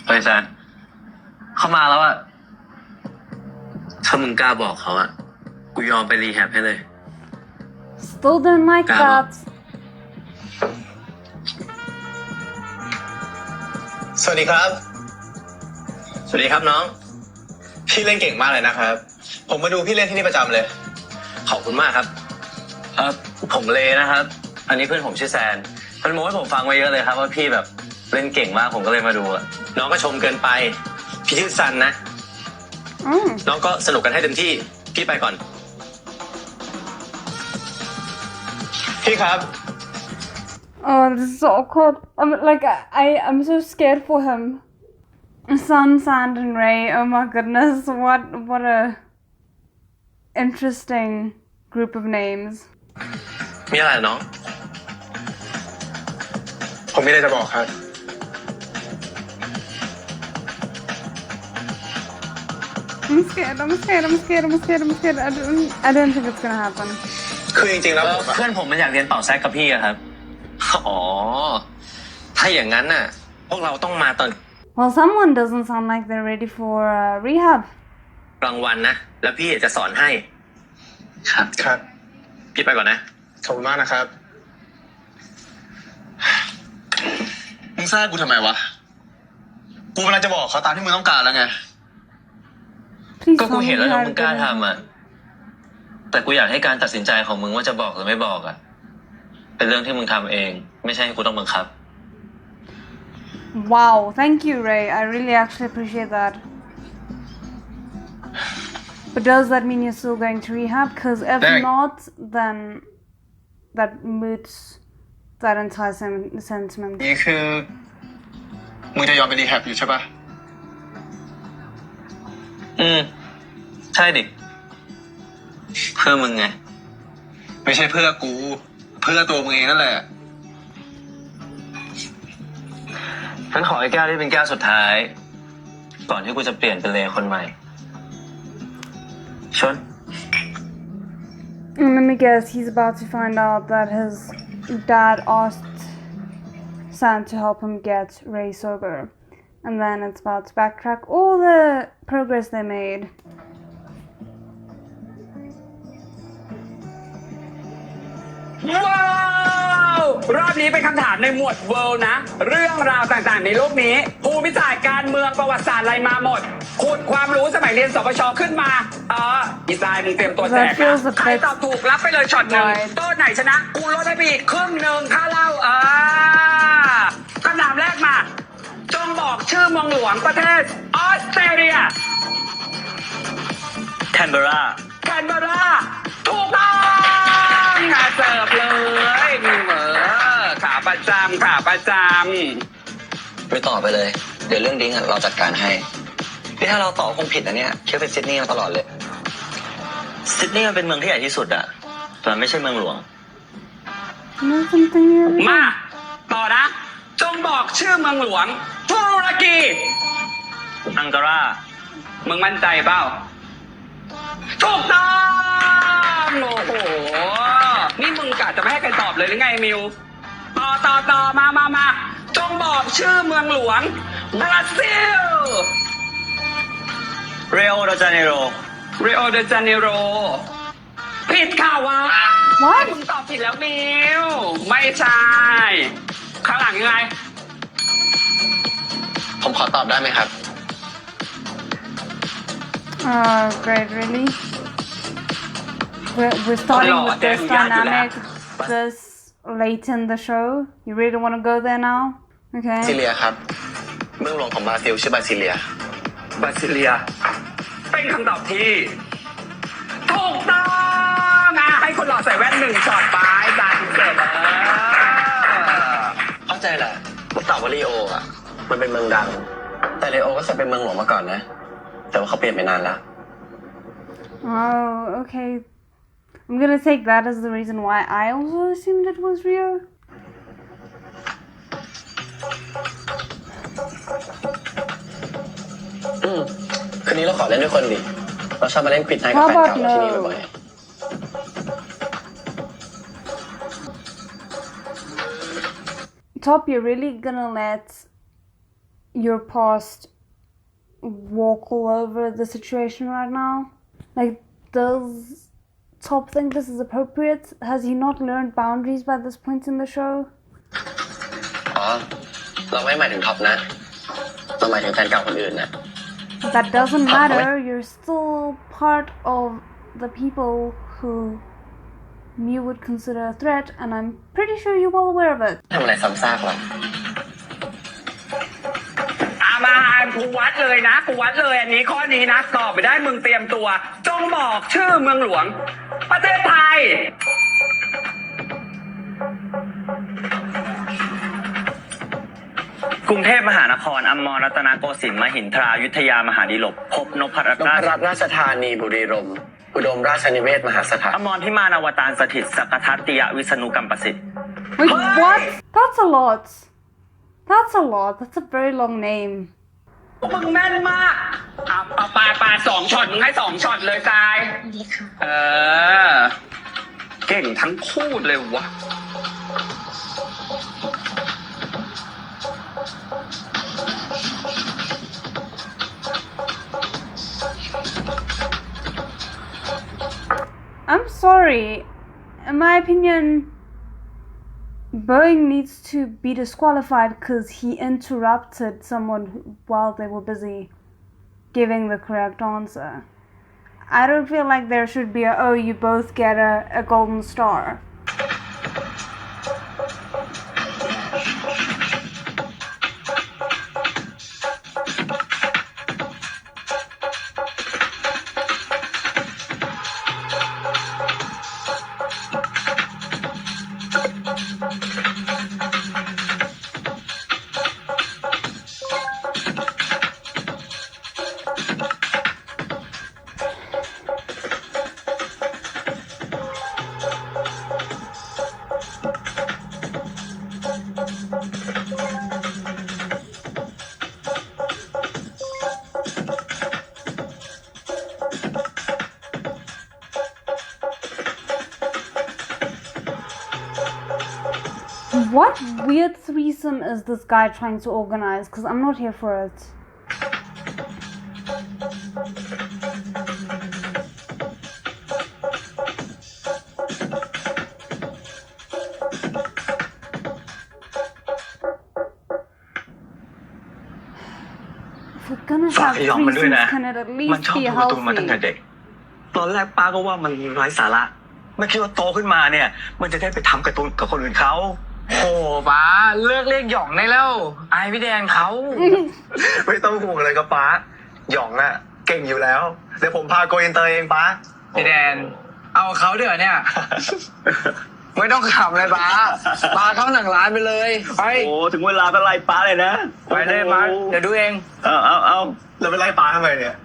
Speaker 3: เฮ้ยแซนเขามาแล้วอะถ้ามึงกล้าบอกเขาอะกูยอมไปรีแฮบให้เลย
Speaker 1: Still don't like
Speaker 3: Come
Speaker 1: that.
Speaker 4: สวัสดีครับ สวัสดีครับน้อง พี่เล่นเก่งมากเลยนะครับ ผมมาดูพี่เล่นที่นี่ประจำเลย
Speaker 3: ขอบคุณมากครับผมเลนะครับ อันนี้เพื่อนผมชื่อแซนมันโม้ให้ผมฟังไว้เยอะเลยครับว่าพี่แบบเล่นเก่งมากผมก็เลยมาดูอะน้องก็ชมเกินไป พี่ชื่อซันนะ น้องก็สนุกกันให้เต็มที่ พี่ไปก่อน
Speaker 4: พี่ครับ
Speaker 1: Oh, this is so awkward. I'm so scared for him. Sun, Sand, and Ray. Oh my goodness, what a interesting group of names.
Speaker 3: มีอะไรน้อง
Speaker 4: ผมมีอะไรจะบอกครับ
Speaker 1: I'm scared. I don't think it's gonna happen.
Speaker 4: คือจริงๆแล้วผม
Speaker 3: เพื่อนผมมันอยากเรียนเป่าแซกกับพี่อะครับ อ๋อ ถ้าอย่างนั้นน่ะ พวกเราต้องมาตอน
Speaker 1: Well, someone doesn't sound like they're ready for rehab.
Speaker 3: กลางวันนะ แล้วพี่จะสอนให้ ครับ
Speaker 4: ครับ
Speaker 3: พี่ไปก่อนนะ
Speaker 4: ขอบคุณมากนะครับ มึงซ่ากูทำไมวะ กูกำลังจะบอกเขาตามที่มึงต้องการแล้วไง
Speaker 1: Please
Speaker 3: ก็กู
Speaker 1: tell me
Speaker 3: เห็นแล้ว
Speaker 1: how
Speaker 3: ว่า
Speaker 1: to
Speaker 3: มึงกล้า
Speaker 1: get rehab.
Speaker 3: ทำอะแต่กูอยากให้การตัดสินใจของมึงว่าจะบอกหรือไม่บอกอะเป็นเรื่องที่มึงทำเอง ไม่ใช่ให้กูต้องบังคับ
Speaker 1: Wow, thank you, Ray. I really actually appreciate that. But does that mean you're still going to rehab? Because if
Speaker 4: Dang.
Speaker 1: not, then that moots that entire sentiment.
Speaker 4: นี่คือ มึงจะยอมไปรีแฮบอยู่ใช่ปะ
Speaker 3: ใช่ดิ เพื่อมึงไง
Speaker 4: ไม่ใช่เพื่อกู เพื่อตัวมึงเองนั่นแหละ
Speaker 3: ฉันขอไอ้แก้วที่เป็นแก้วสุดท้าย ก่อนที่กูจะเปลี่ยนเป็นเลคนใหม่ชน
Speaker 1: Let me guess, he's about to find out that his dad asked Sam to help him get Ray sober. And then it's about to backtrack all the progress they made.
Speaker 8: ว้าวรอบนี้เป็นคำถามในหมวดเวิลด์นะ เรื่องราวต่างๆในโลกนี้ ภูมิศาสตร์การเมืองประวัติศาสตร์อะไรมาหมดขุดความรู้สมัยเรียนสปชขึ้นมาอีทรายมึงเตรียมตัวแจกนะใครตอบถูกรับไปเลยช็อตหนึ่งโต๊ะไหนชนะกูลดให้ไปอีกครึ่งหนึ่งค่าเหล้าคำถามแรกมาจงบอกชื่อเมืองหลวงประเทศออสเตรเลีย
Speaker 3: แคนเบรา
Speaker 8: แคนเบราถูกต้องงานเสิร์ฟเลยขาประจำขาประจ
Speaker 2: ไม่ตอบไปเลย เดี๋ยวเรื่องดิ้งเราจัดการให้พี่ถ้าเราตอบคงผิดนะเนี่ยคิดว่าเป็นซิดนีย์มาตลอดเลย ซิดนีย์มันเป็นเมืองที่ใหญ่ที่สุดอะแต่มันไม่ใช่เมืองหลวง
Speaker 1: You know something here?
Speaker 8: ำมาต่อนะ จงบอกชื่อเมืองหลวงตุรกี
Speaker 3: อังการา
Speaker 8: มึงมั่นใจเปล่าถูกต้องโอ้โหนี่มึงกะจะไม่ให้ใครตอบเลยหรือไงมิวต่อมาจงบอกชื่อเมืองหลวงบราซิล
Speaker 3: เรโอเดจาเนโร
Speaker 8: เรโอเดจาเนโรผิดค่ะวะ
Speaker 1: What?
Speaker 8: มึงตอบผิดแล้วมิวไม่ใช่ข้างหลังยังไง
Speaker 2: ผมขอตอบได้ไหมครับ
Speaker 1: Great, really? We're starting with this dynamic this late in the show. You really want to go there now?
Speaker 2: ซิ
Speaker 1: Okay.
Speaker 2: เลียครับ เมืองหลวงของบราซิลชื่อบาซิเลีย
Speaker 8: บาซิเลียเป็นคำตอบที่ถูกต้องให้ คนหล่อใส่แว่น1ช็อตไปจานเสร็จ
Speaker 2: เข้าใจแหละว่าเต่าว่าลีโออ่ะมันเป็นเมืองดัง แต่ลีโอก็เคยเป็นเมืองหลวงมาก่อนนะ แต่ว่าเขาเปลี่ยนไปนานแล้ว
Speaker 1: Oh, okay. I'm gonna take that as the reason why I also assumed it was Rio.
Speaker 2: คืนนี้เราขอเล่นด้วยคนดิเราชอบมาเล่นปิดไนท์กับแฟนเก่าเราที่นี่บ่อยๆ
Speaker 1: Top, you're really gonna let your past walk all over the situation right now? Like, does Top think this is appropriate? Has he not learned boundaries by this point in the show?
Speaker 2: อ๋อ เราไม่หมายถึงท็อปนะ เราหมายถึงแฟนเก่าคนอื่นนะ
Speaker 1: That doesn't matter. You're still part of the people who Mew would consider a threat, and I'm pretty sure you're well aware of it.
Speaker 2: ทำอะไรซ้ำซากหรอ
Speaker 8: มากูวัดเลยนะกูวัดเลยอันนี้ข้อนี้นะตอบไปได้มึงเตรียมตัว จงบอกชื่อเมืองหลวง ประเทศไทย
Speaker 3: กรุงเทพมหานครอมรรัตนโกสินทร์มหินทรายุทธยามหาดิลกพบนพรัต
Speaker 2: น
Speaker 3: น์
Speaker 2: พรัตน์ราชธานีบุรีรัมย์อุดมราชนิเวศมหาสถาน
Speaker 3: อมรพิมานอวตารสถิตสักทัตติยวิษณุกัมปสิทธิ์
Speaker 1: Wait, what? That's a lot. That's a lot. That's a very long name.
Speaker 8: มึงแม่นมากเอาปา2ช็อตมึงให้2ช็อตเลยทรายเก่งทั้งคู่เลยวะ
Speaker 1: I'm sorry. In my opinion, Boeing needs to be disqualified because he interrupted someone while they were busy giving the correct answer. I don't feel like there should be oh, you both get a golden star. What weird threesome is this guy trying to organize? Because I'm not here for it. If we're gonna
Speaker 3: ฝาก
Speaker 1: have
Speaker 3: ไอ้ยองมันด้วยนะ
Speaker 1: threesomes, can it at
Speaker 3: มัน
Speaker 1: least
Speaker 3: ชอบ
Speaker 1: be
Speaker 3: ดูการ์ตูนมาตั้งแต่
Speaker 1: healthy?
Speaker 3: เด็ก ตอนแรกป้าก็ว่ามันไร้สาระ ไม่คิดว่าโตขึ้นมาเนี่ย มันจะได้ไปทำการ์ตูนกับคนอื่นเขา
Speaker 6: โอ้ป้าเลิกเรียกหย่องได้แล้วอายพี่แดนเขา
Speaker 5: ไม่ต้องห่วงเลยครับป้าหยองอะเก่งอยู่แล้ว เดี๋ยวผมพาโกอินเตอร์เองป้า
Speaker 6: พี่แดน เอาเขาเดี๋ยวเนี่ย ไม่ต้องขำเลยป้าเข้าหนังร้านไปเลยไป
Speaker 3: โอ้ถึงเวลาก็ไล่ป้าเลยนะ
Speaker 6: ไปเลยมาเดี๋ยวดูเอง
Speaker 3: เอา
Speaker 5: แล้วไปไล่ป้าทำไมเนี่ย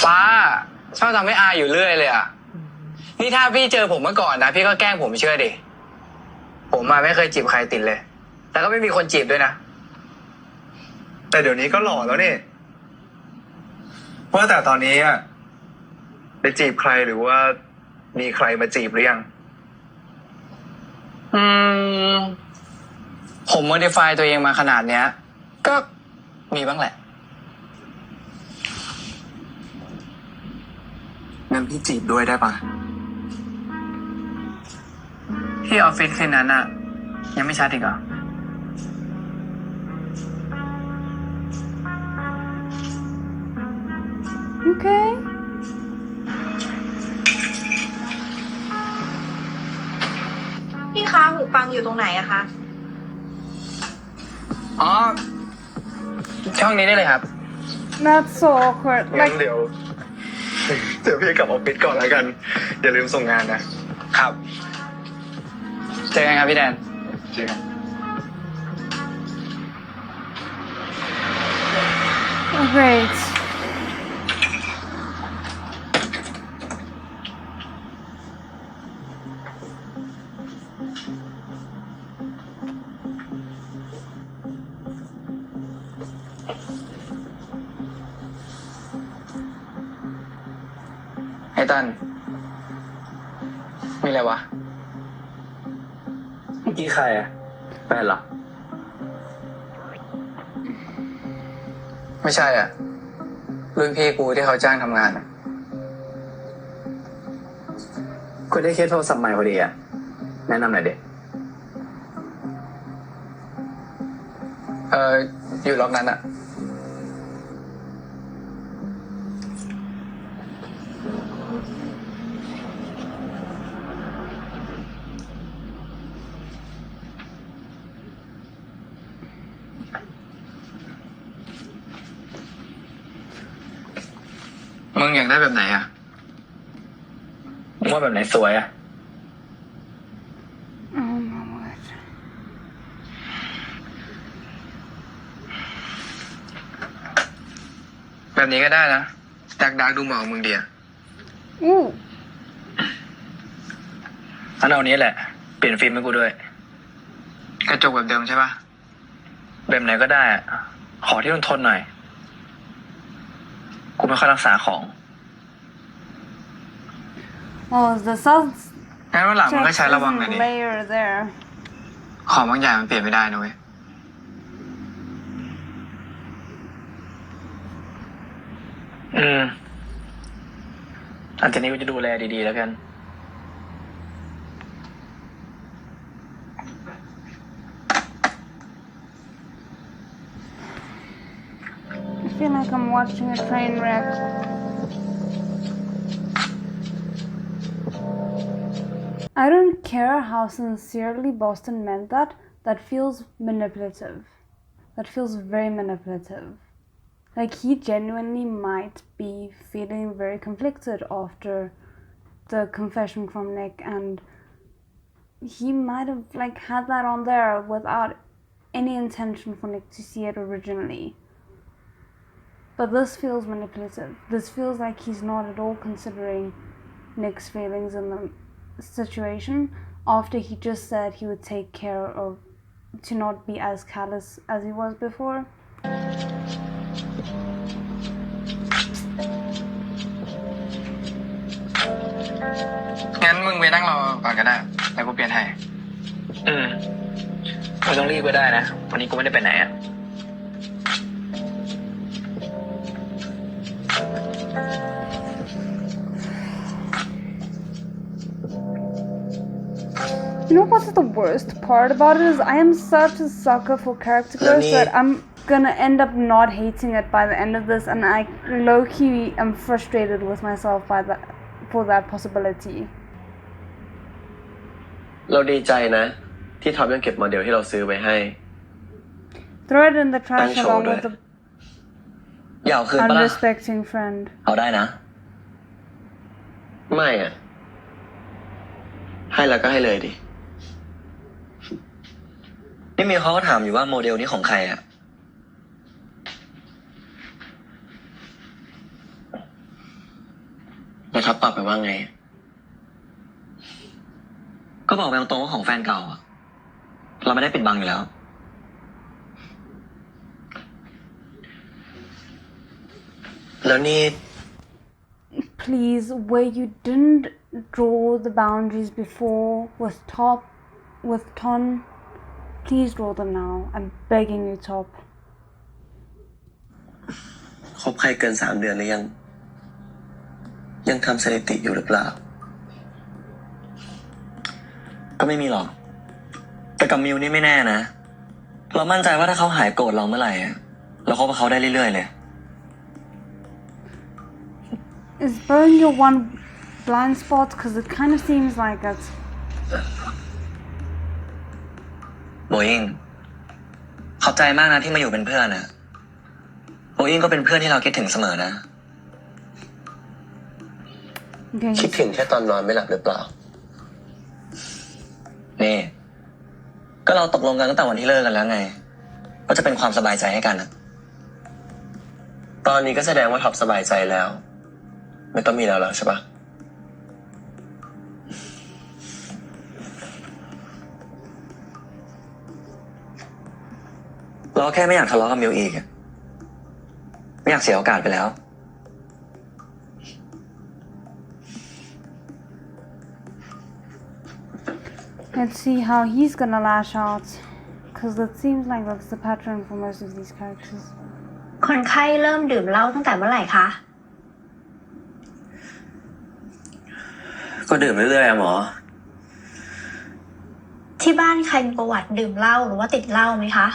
Speaker 6: ป้าชอบทำให้อายอยู่เรื่อยเลยอ่ะนี่ถ้าพี่เจอผมเมื่อก่อนนะพี่ก็แกล้งผมเชื่อดิผมมาไม่เคยจีบใครติดเลย แต่ก็ไม่มีคนจีบด้วยนะ
Speaker 5: แต่เดี๋ยวนี้ก็หล่อแล้วนี่ว่าแต่ตอนนี้อะได้จีบใครหรือว่ามีใครมาจีบหรือยัง
Speaker 6: ผมโมดิฟายตัวเองมาขนาดเนี้ย ก็มีบ้างแหละ
Speaker 5: งั้นพี่จีบด้วยได้ปะ
Speaker 6: ที่ออฟฟิศคืนนั้นอะยังไม่ชัดอีกเหรอ
Speaker 1: Okay.
Speaker 9: พี่คะหูฟังอยู่ตรงไหนอะคะ
Speaker 6: อ๋อ ช่องนี้ได้เลยครับ
Speaker 1: That's so awkward.
Speaker 5: งั้น
Speaker 1: Like,
Speaker 5: เดี๋ยว เดี๋ยวพี่กลับออฟฟิศก่อนแล้วกัน อย่าลืมส่งงานนะ
Speaker 6: ครับ เจอกันครับพี่แดน
Speaker 5: เจอกัน
Speaker 1: Oh, great.
Speaker 6: ไอ้ตันมีอะไรวะ
Speaker 3: เมื่อกี้ใครอะแฟนเหรอ
Speaker 6: ไม่ใช่อ่ะ รุ่นพี่กูที่เขาจ้างทำงานอะ
Speaker 3: กูได้เคสโทรศัพท์ใหม่พอดีอะแนะนำหน่อยเด็ก
Speaker 6: อยู่ล็อกนั้นอ่ะ มึงอยากได้แบบไหนอ่ะ
Speaker 3: มึงว่าแบบไหนสวยอะ
Speaker 1: Oh my word.
Speaker 6: แบบนี้ก็ได้นะดักดูเหมาะกับมึงเดีย
Speaker 1: Ooh.
Speaker 3: อันเอานี้แหละ เปลี่ยนฟิล์มให้กูด้วย
Speaker 6: กระจกแบบเดิมใช่ปะ
Speaker 3: แบบไหนก็ได้อะขอที่ทนหน่อย กูไม่ค่อยรักษาของ
Speaker 1: Oh, the sound
Speaker 6: งั้นวันหลังมึงก็
Speaker 1: check
Speaker 6: ใช้ระวังหน่อย
Speaker 1: isn't
Speaker 6: ดิ
Speaker 1: layer there.
Speaker 6: ของบางอย่างมันเปลี่ยนไม่ได้นะเว้ย
Speaker 3: อันทีนี้กูจะดูแลดีๆแล้วกัน
Speaker 1: I feel like I'm watching a train wreck. I don't care how sincerely Boston meant that. That feels manipulative. That feels very manipulative. Like he genuinely might be feeling very conflicted after the confession from Nick, and he might have like had that on there without any intention for Nick to see it originally. But this feels manipulative. This feels like he's not at all considering Nick's feelings in the situation after he just said he would take care of to not be as callous as he was before.
Speaker 6: งั้นมึงไปนั่งรอก่อนก็ได้แล้วกูเปลี่ยนให้
Speaker 3: ไม่ต้องรีบก็ได้นะ วันนี้กูไม่ได้ไปไหนอะ
Speaker 1: You know what's the worst part about it is I am such a sucker for character growth that I'm gonna end up not hating it by the end of this, and I low-key am frustrated with myself for that possibility.
Speaker 2: เราดีใจนะ ที่ท็อปยังเก็บโมเดลที่เราซื้อไว้ให้
Speaker 1: Throw it in the trash
Speaker 2: Thanks,
Speaker 1: along
Speaker 2: shoulder.
Speaker 1: with the
Speaker 3: อย่าเอาคืนปะล่ะ
Speaker 1: unrespecting friend.
Speaker 3: เอาได้นะ
Speaker 2: ไม่อ่ะ ให้แล้วก็ให้เลยดิ
Speaker 3: นี่มีเขาก็ถามอยู่ว่าโมเดลนี้ของใครอะ
Speaker 2: แล้วท็อปตอบไปว่าไง
Speaker 3: ก็บอกไปตรงๆว่าของแฟนเก่าอะเราไม่ได้ปิดบังอยู่แล้ว
Speaker 2: แล้วนี่
Speaker 1: Please, where you didn't draw the boundaries before with Ton, please draw them now. I'm begging you, Top.
Speaker 2: คบใครเกิน3 เดือนหรือยัง ยังทำสถิติอยู่หรือเปล่า
Speaker 3: ก็ไม่มีหรอก แต่กับมิวนี่ไม่แน่นะ เรามั่นใจว่าถ้าเขาหายโกรธเราเมื่อไหร่อะเราคบกับเขาได้เรื่อยๆเลย
Speaker 1: Is Burn your one blind spot? Because it kind of seems like it.
Speaker 3: โบอิงขอบใจมากนะที่มาอยู่เป็นเพื่อนนะโบอิงก็เป็นเพื่อนที่เราคิดถึงเสมอนะ
Speaker 1: Okay.
Speaker 2: คิดถึงแค่ตอนนอนไม่หลับหรือเปล่า
Speaker 3: นี่ ก็เราตกลงกันตั้งแต่วันที่เลิกกันแล้วไงว่าจะเป็นความสบายใจให้กันนะ
Speaker 2: ตอนนี้ก็แสดงว่าท็อปสบายใจแล้ว ไม่ต้องมีแล้วใช่ปะ
Speaker 3: เราแค่ไม่อยากทะเลาะกับมิวอีกอะไม่อยากเสียโอกาสไปแล้ว
Speaker 1: Let's see how he's gonna lash out, because it seems like that's the pattern for most of these characters.
Speaker 9: คนไข้เริ่มดื่มเหล้าตั้งแต่เมื่อไหร่คะ
Speaker 3: ก็ดื่มเรื่อยๆอะหมอ
Speaker 9: ที่บ้านใครมีประวัติดื่มเหล้าหรือว่าติดเหล้าไหมคะ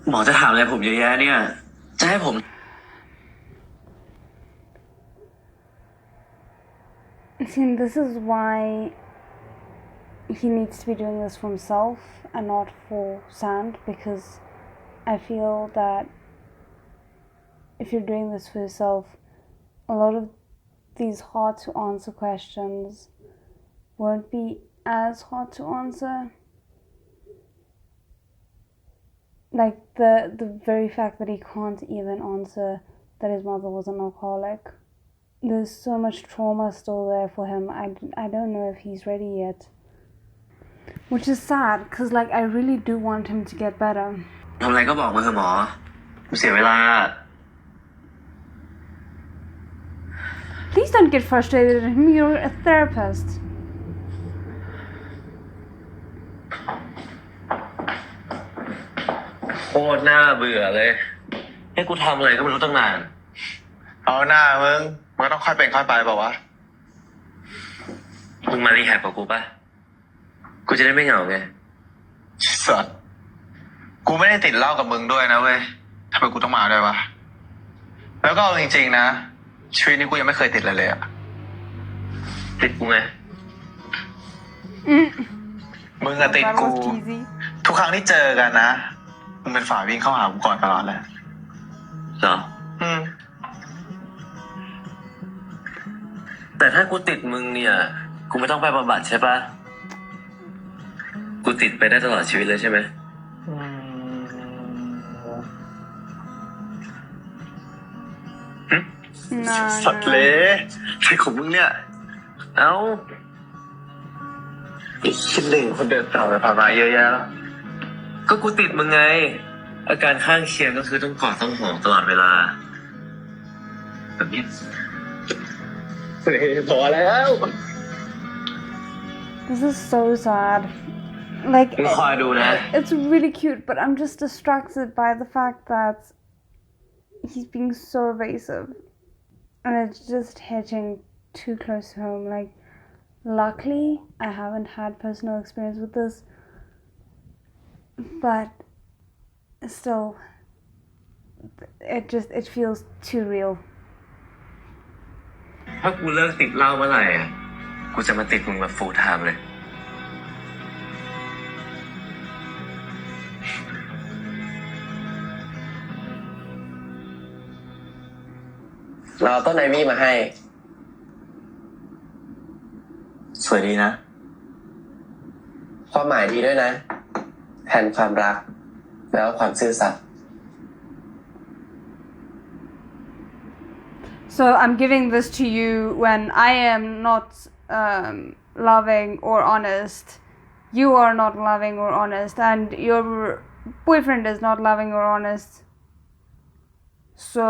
Speaker 3: หมอจะถามอะไรผมเยอะแยะเนี่ย จะให้ผม
Speaker 1: See, this is why he needs to be doing this for himself and not for Sand, because I feel that if you're doing this for yourself, a lot of these hard to answer questions won't be as hard to answer. Like the very fact that he can't even answer that his mother was an alcoholic. There's so much trauma still there for him. I don't know if he's ready yet. Which is sad, because like I really do want him to get better.
Speaker 3: ทำอะไรก็บอกมาเถอะหมอมันเสียเวลา
Speaker 1: Please don't get frustrated at him. You're a therapist.
Speaker 3: โคตรน่าเบื่อเลย ให้กูทำอะไรก็ไม่รู้ตั้งนาน
Speaker 4: เอาหน้ามึงก็ต้องค่อยเป็นค่อยไปเปล่าวะ
Speaker 3: มึงมารีแฮบกับกูป่ะ กูจะได้ไม่เหงาไง
Speaker 4: สัตว์กูไม่ได้ติดเหล้ากับมึงด้วยนะเว้ยทำไมกูต้องมาด้วยวะ แล้วก็เอาจริงๆนะชีวิตนี้กูยังไม่เคยติดเลยอะ
Speaker 3: ติดกูไง
Speaker 4: มึงอะติด
Speaker 1: That
Speaker 4: กู
Speaker 1: was cheesy.
Speaker 4: ทุกครั้งที่เจอกันนะมึงเป็นฝ่ายวิ่งเข้าหากูก่อนตลอดเลย
Speaker 3: เหรอ แต่ถ้ากูติดมึงเนี่ย กูไม่ต้องไปบำบัดใช่ปะ กูติดไปได้ตลอดชีวิตเลยใช่ไหม
Speaker 1: No,
Speaker 4: สัตว์เละใครของมึงเนี่ย
Speaker 3: เอ้า
Speaker 4: คิดเล่งคนเดินต่อไปผ่านมาเยอะแยะแล้ว
Speaker 3: ก็กูติดมึงไง อาการข้างเคียงก็คือต้องกอดต้องหอมตลอดเวลา แบบนี้
Speaker 4: พอแล้ว
Speaker 1: this is so sad. Like
Speaker 3: มึงคอยดูนะ
Speaker 1: it's really cute, but I'm just distracted by the fact that he's being so evasive, and it's just hitting too close to home. Like, luckily, I haven't had personal experience with this, but still, it feels too real.
Speaker 3: ถ้ากูเลิกติดเหล้าเมื่อไหร่อ่ะ กูจะมาติดมึงแบบ full time เลย
Speaker 2: เราเอาต้นไอวี่มาให้
Speaker 3: สวยดีนะ
Speaker 2: ความหมายดีด้วยนะ แทนความรัก แล้วก็ความซื่อสัตย์
Speaker 1: So I'm giving this to you when I am not loving or honest. You are not loving or honest, and your boyfriend is not loving or honest. So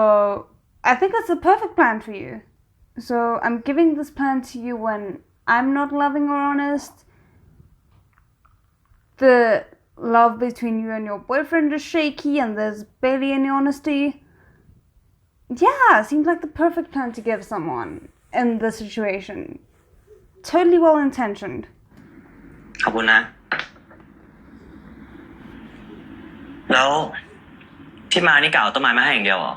Speaker 1: I think that's a perfect plan for you. So I'm giving this plan to you when I'm not loving or honest. The love between you and your boyfriend is shaky, and there's barely any honesty. Yeah, seems like the perfect plan to give someone in this situation. Totally well intentioned.
Speaker 3: ขอบคุณนะ แล้วที่มานี่กล่าวต้นไม้มาให้อย่างเดียวเหรอ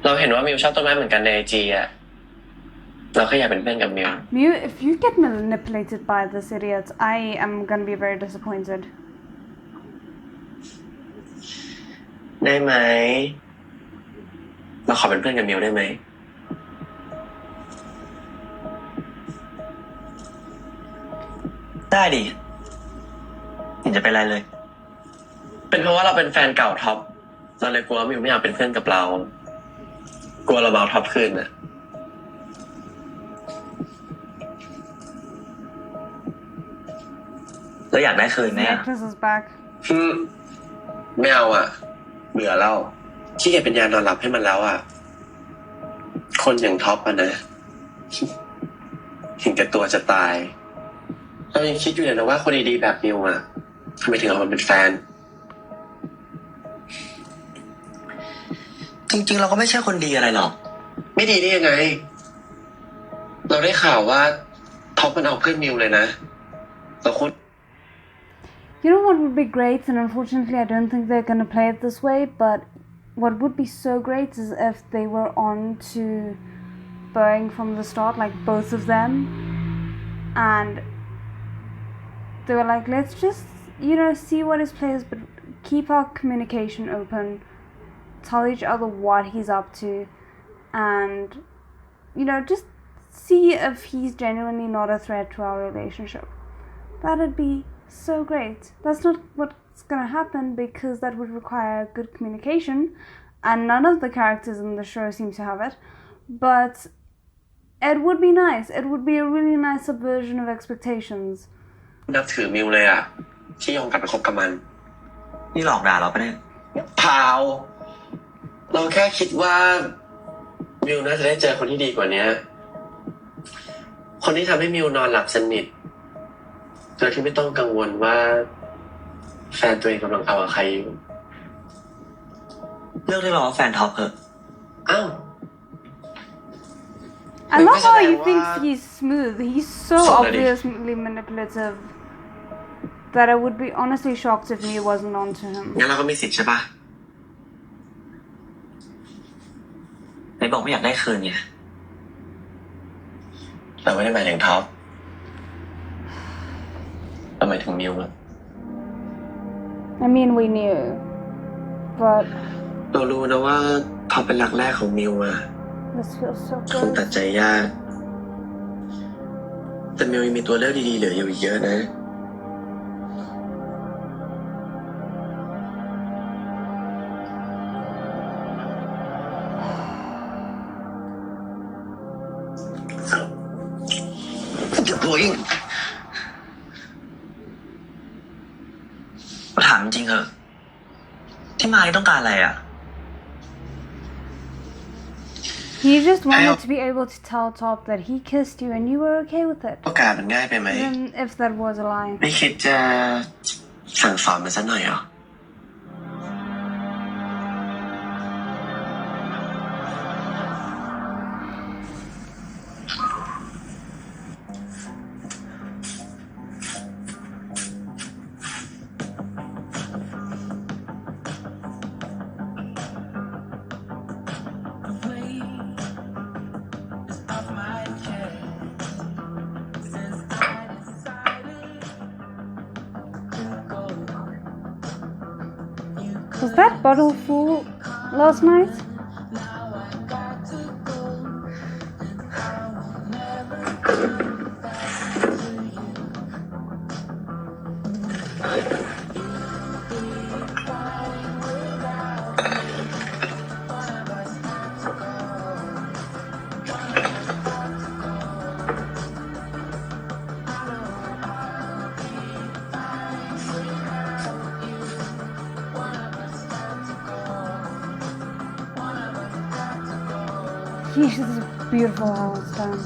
Speaker 2: เราเห็นว่ามิวชอบต้นไม้เหมือนกันในไอจีอะเราแค่อยากเป็นเพื่อนกับมิว
Speaker 1: Mew, if you get manipulated by this idiot, I am gonna be very disappointed.
Speaker 2: ได้ไหม เราขอเป็นเพื่อนกับมิวได้ไหม
Speaker 3: ได้ดิเห็นจะเป็นไรเลย
Speaker 2: เป็นเพราะว่าเราเป็นแฟนเก่าท็อปเราเลยกลัวมิวไม่อยากเป็นเพื่อนกับเรากลัวเราเบาท็อปคืนน่ะ
Speaker 3: แล้วอยากได้คืนไหม
Speaker 1: The
Speaker 3: อะ
Speaker 1: necklace is back.
Speaker 2: ไม่เอาอ่ะ เบื่อแล้วขี้เกียจเป็นยานอนหลับให้มันแล้วอ่ะคนอย่างท็อปอ่ะนะเห็นแก่ตัวจะตายเรายังคิดอยู่เลยนะว่าคนดีๆแบบมิวอ่ะทำไมถึงเอามันเป็นแฟน
Speaker 3: จริงๆเราก็ไม่ใช่คนดีอะไรหรอก
Speaker 2: ไม่ดีได้ยังไง เราได้ข่าวว่าท็อปมันเอาเพื่อนมิวเลยนะเราคน
Speaker 1: You know what would be great, and unfortunately I don't think they're gonna play it this way, but what would be so great is if they were on to Boeing from the start, like both of them, and they were like, let's just, see what his plays, but keep our communication open, tell each other what he's up to, and, just see if he's genuinely not a threat to our relationship. That'd be so great. That's not what's gonna happen because that would require good communication, and none of the characters in the show seem to have it, but it would be nice. It would be a really nice subversion of expectations.
Speaker 2: นับถือมิวเลยอ่ะที่ยอมกลับไปคบกับมัน
Speaker 3: นี่หลอกด่าเราปะเนี่ย
Speaker 2: เปล่าเราแค่คิดว่ามิวน่าจะได้เจอคนที่ดีกว่านี้คนที่ทำให้มิวนอนหลับสนิทโดยที่ไม่ต้องกังวลว่าแฟนตัวเองกำลังเอากับใครอยู่
Speaker 3: เรื่องที่เราว่าแฟนท็อปเหอะ
Speaker 2: อ้าว
Speaker 1: I love how he
Speaker 2: Wow.
Speaker 1: thinks he's smooth. He's so
Speaker 2: Sorry.
Speaker 1: obviously manipulative that I would be honestly shocked if me wasn't onto him.
Speaker 2: งั้นเราก็มีสิทธิ์ใช่ปะ
Speaker 3: ไหนบอกไม่อยากได้คืนไง
Speaker 2: เราไม่ได้หมายถึงท็อปเราหมายถึงมิวอะ
Speaker 1: I mean, we knew, but
Speaker 2: เรารู้นะว่าท็อปเป็นหลักแรกของมิวอะ
Speaker 1: this feels so
Speaker 2: คงตัด
Speaker 1: good.
Speaker 2: ใจยากแต่มิวยังมีตัวเลือกดีๆเหลืออยู่อีกเยอะนะอย่าโวย
Speaker 3: ถามจริงเหอะที่มานี่ต้องการอะไรอ่ะ
Speaker 1: He just wanted to be able to tell Top that he kissed you and you were okay with it.
Speaker 2: โอกาสมันง่ายไปไหม
Speaker 1: Even if that was a lie.
Speaker 2: ไม่คิดจะสั่งสอนมันสักหน่อยเหรอ
Speaker 1: Was that bottle full last night? Yeesh, this is beautiful how it's done.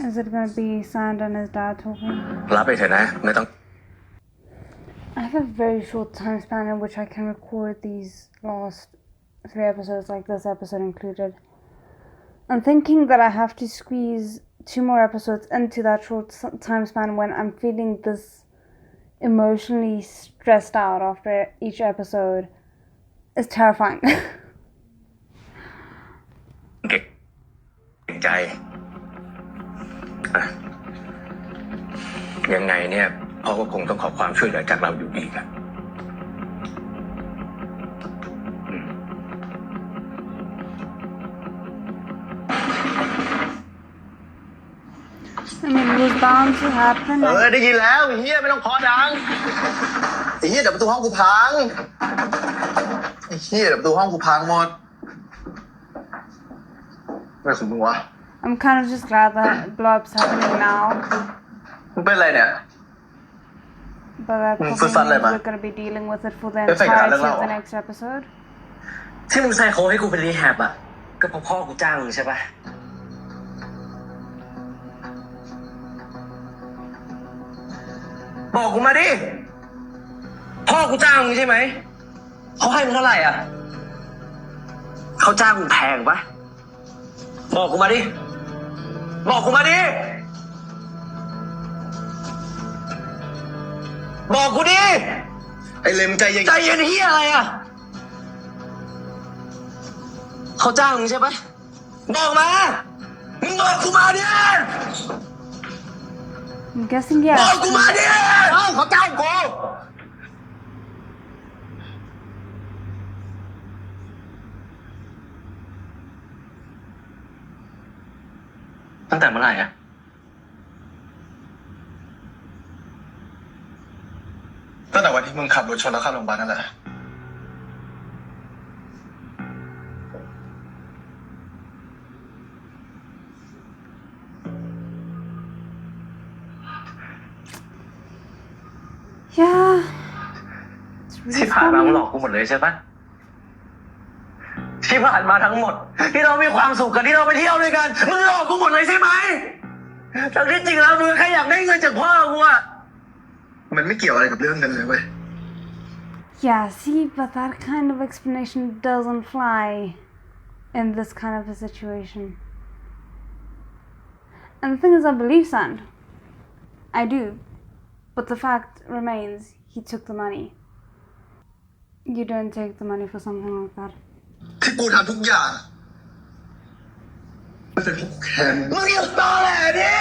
Speaker 1: Is it gonna be Sand and his dad talking?
Speaker 3: รับไปเถอะนะ ไม่ต้อง
Speaker 1: I have a very short time span in which I can record these last 3 episodes, like this episode included. I'm thinking that I have to squeeze 2 more episodes into that short time span when I'm feeling this emotionally stressed out after each episode is terrifying.
Speaker 3: เก่งใจอ่ะ ยังไงเนี่ยพ่อก็คงต้องขอความช่วยเหลือจากเราอยู่ดีครับ
Speaker 1: I mean, it was bound to happen.
Speaker 4: ได้ยินแล้วไอ้เฮียไม่ต้องเคาะดังไอ้เฮียเดี๋ยวประตูห้องกูพังไอ้เฮียเดี๋ยวประตูห้องกูพังหมดอะไรของมึงวะ
Speaker 1: I'm kind of just glad that blow-up's happening now.
Speaker 4: มึงเป็นอะไรเนี่ย
Speaker 1: But that probably means we're gonna be dealing with it for the entirety of the next episode.
Speaker 3: ที่มึงใส่โค้ให้กูเป็นรีแฮบอ่ะก็เพราะพ่อกูจ้างมึงใช่ปะบอกกูมาดิพ่อกูจ้างมึงใช่ไหมเขาให้มึงเท่าไหร่อ่ะเขาจ้างมึงแพงปะบอกกูมาดิบอกกูมาดิบอกกูดิ
Speaker 4: ไอ้เลมใจเย็น
Speaker 3: ใจเย็นเฮียอะไรอ่ะเขาจ้างมึงใช่ปะบอกมามึงบอกกูมาดิ
Speaker 1: I'm guessing
Speaker 3: บอก
Speaker 1: yes.
Speaker 3: กูมาดิเขาจ้างกูตั้งแต่เมื่อไหร่อ่ะ
Speaker 4: ตั้งแต่วันที่มึงขับรถชนแล้วเข้าโรงพยาบาลนั่นแหละ
Speaker 1: Yeah. It's
Speaker 3: ที่
Speaker 1: really
Speaker 3: ผ่านมามึงหล
Speaker 1: funny.
Speaker 3: อกกูหมดเลยใช่ปะที่ผ่านมาทั้งหมด ที่เรามีความสุขกันที่เราไปเที่ยวด้วยกันมึงหลอกกูหมดเลยใช่ไหมทั้งที่จริงแล้วมึงแค่อยากได้เงินจากพ่อกูอะ
Speaker 4: มันไม่เกี่ยวอะไรกับเรื่องเงินเลยเว้ย
Speaker 1: Yeah, see, but that kind of explanation doesn't fly in this kind of a situation. And the thing is, I believe Sand. I do. But the fact remains, he took the money. You don't take the money for something like that.
Speaker 4: ที่กูทำทุกอย่างไม่เป็นผู้แค้น
Speaker 3: มึงอย่าตอแหลดิ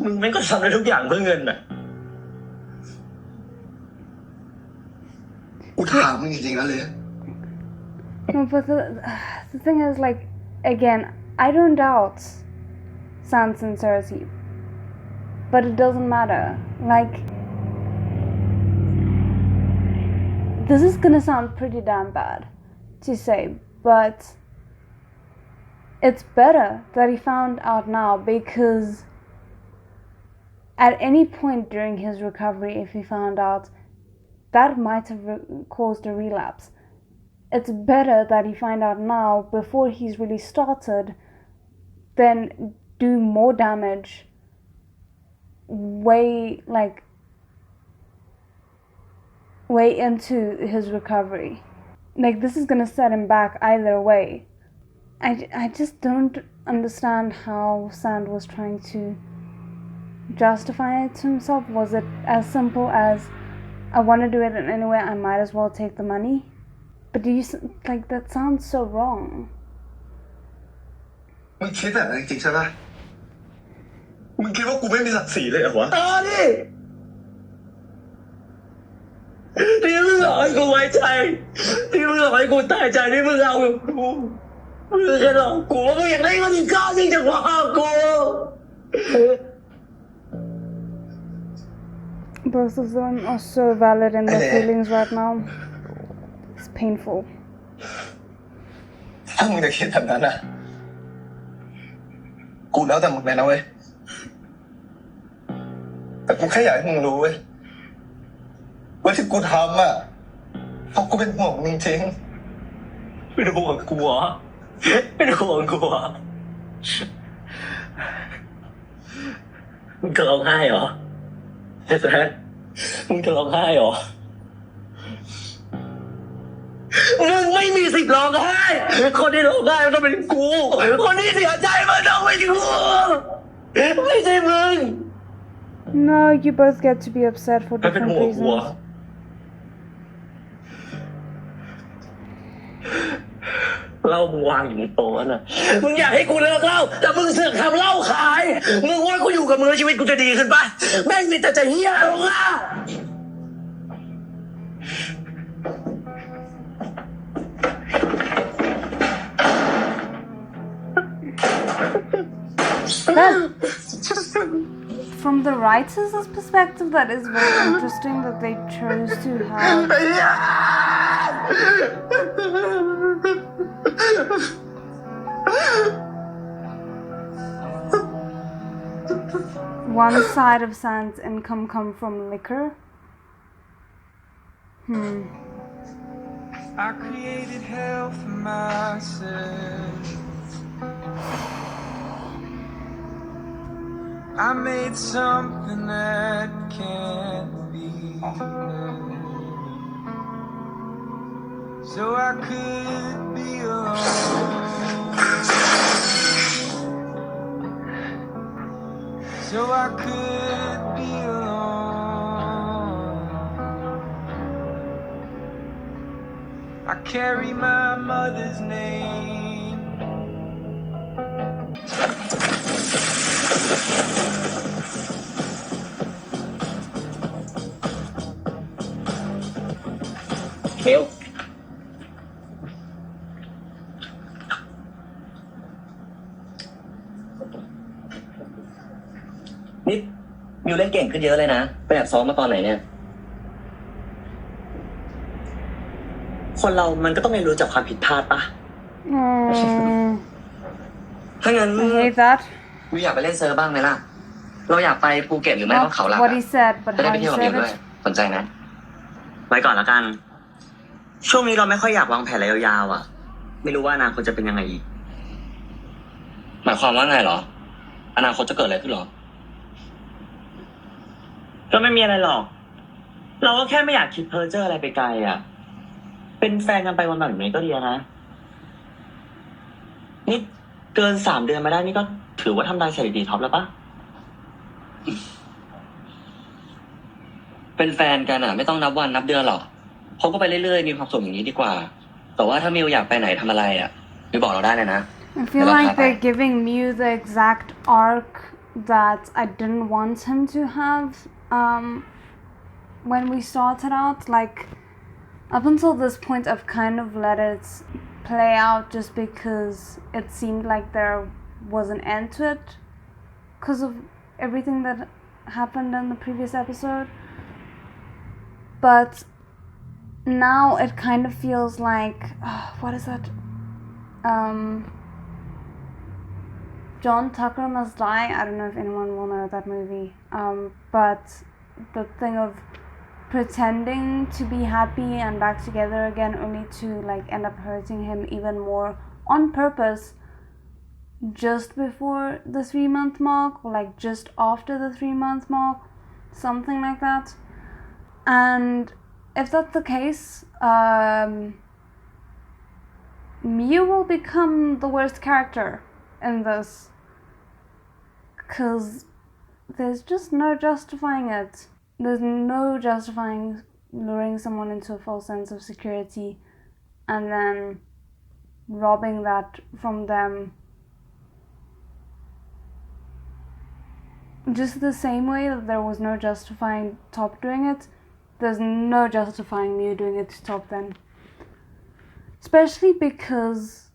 Speaker 3: มึงไม่ก็ทำได้ทุกอย่างเพื่อเงินน่ะ
Speaker 4: กูถามมึงจริงๆนะเลย
Speaker 1: No, but the thing is, like, again, I don't doubt Sand's sincerity. But it doesn't matter. Like, this is gonna sound pretty damn bad to say, but it's better that he found out now, because at any point during his recovery, if he found out, that might have caused a relapse. It's better that he find out now before he's really started than do more damage way into his recovery. Like, this is gonna set him back either way. I just don't understand how Sand was trying to justify it to himself. Was it as simple as, I want to do it in any way, I might as well take the money? But do you, like, that sounds so wrong.
Speaker 4: มึงคิดแบบนั้นจริงๆใช่ปะมึงคิดว่ากูไม่มีศักดิ์ศรีเลยเหรอวะ
Speaker 3: ดิที่มึงหลอกให้กูไว้ใจที่มึงหลอกให้กูตายใจที่มึงเอากับกูมึงแค่หลอกกูว่ามึงอยากได้เงินอีกก้อนหนึงจากพ่อกู
Speaker 1: Both of them are so valid in their feelings right now. It's painful.
Speaker 4: ถ้ามึงจะคิดแบบนั้นนะกูแล้วแต่มึงเลยนะเว้ยแต่กูแค่อยากให้มึงรู้เว้ยว่าที่กูทำอ่ะเพราะกูเป็นห่วงมึงจริง
Speaker 3: เป็นห่วงกูเหรอเป็นห่วงกูเหรอมึงจะร้องไห้เหรอแจ๊คมึงจะร้องไห้เหรอมึงไม่มีสิทธิ์ร้องไห้คนที่ร้องไห้มันต้องเป็นกูคนที่เสียใจมันต้องเป็นกูไม่ใช่มึง
Speaker 1: No, you both get to be upset for
Speaker 3: มันเป็น
Speaker 1: different
Speaker 3: ห่วงกูเหรอ
Speaker 1: reasons.
Speaker 3: เหล้ามึงวางอยู่บนโต๊ะน่ะมึงอยากให้กูเลิกเหล้าแต่มึงเสือกทำเหล้าขายมึงว่ากูอยู่กับมึงแล้วชีวิตกูจะดีขึ้นปะแม่งมีแต่จะเหี้ยลงอ่ะ
Speaker 1: From the writer's perspective, that is very interesting that they chose to have one side of Sam's income come from liquor.
Speaker 10: I created hell for myself. I made something that can't be held. So I could be alone. So I could be alone. I carry my mother's name.
Speaker 3: มิวนี่มิวเล่นเก่งขึ้นเยอะเลยนะไปแอบซ้อมมาตอนไหนเนี่ยคนเรามันก็ต้องเรียนรู้จากความผิดพลาดปะถ้างั้น
Speaker 1: I hate that.
Speaker 3: มิวอยากไปเล่นเซิร์ฟบ้างไหมล่ะเราอยากไปภูเก็ตหรือไม่ก็เขาหลัก
Speaker 1: What he said, but
Speaker 3: จะได้
Speaker 1: how
Speaker 3: ไป
Speaker 1: he
Speaker 3: เที่ยวกับมิว
Speaker 1: said
Speaker 3: ด้วย
Speaker 1: it.
Speaker 3: สนใจนะไว้ก่อนละกันช่วงนี้เราไม่ค่อยอยากวางแผนอะไรยาวๆอ่ะไม่รู้ว่าอนาคตจะเป็นยังไงอีกหมายความว่าไงเหรออนาคตจะเกิดอะไรขึ้นหรอก็ไม่มีอะไรหรอกเราก็แค่ไม่อยากคิดเพ้อเจ้ออะไรไปไกลอ่ะเป็นแฟนกันไปวันแบบนี้ก็ดีนะนี่เกิน3 เดือนมาได้นี่ก็ถือว่าทำได้สถิติท็อปแล้วปะเป็นแฟนกันอ่ะไม่ต้องนับวันนับเดือนหรอกคบก็ไปเรื่อยๆมีความสุขอย่างนี้ดีกว่าแต่ว่าถ้ามิวอยากไปไหนทำอะไรอ่ะมิวบอกเราได้เลยนะ
Speaker 1: I feel like they're giving Mew the exact arc that I didn't want him to have when we started out. Like, up until this point, I've kind of let it play out just because it seemed like there was an end to it because of everything that happened in the previous episode. But now it kind of feels like, what is that? John Tucker Must Die. I don't know if anyone will know that movie. But the thing of pretending to be happy and back together again only to like end up hurting him even more on purpose just before the 3-month mark or like just after the 3-month mark, something like that. And if that's the case, Mew will become the worst character in this because there's just no justifying it. There's no justifying luring someone into a false sense of security and then robbing that from them. Just the same way that there was no justifying Top doing it, there's no justifying Mew doing it to Top then. Especially because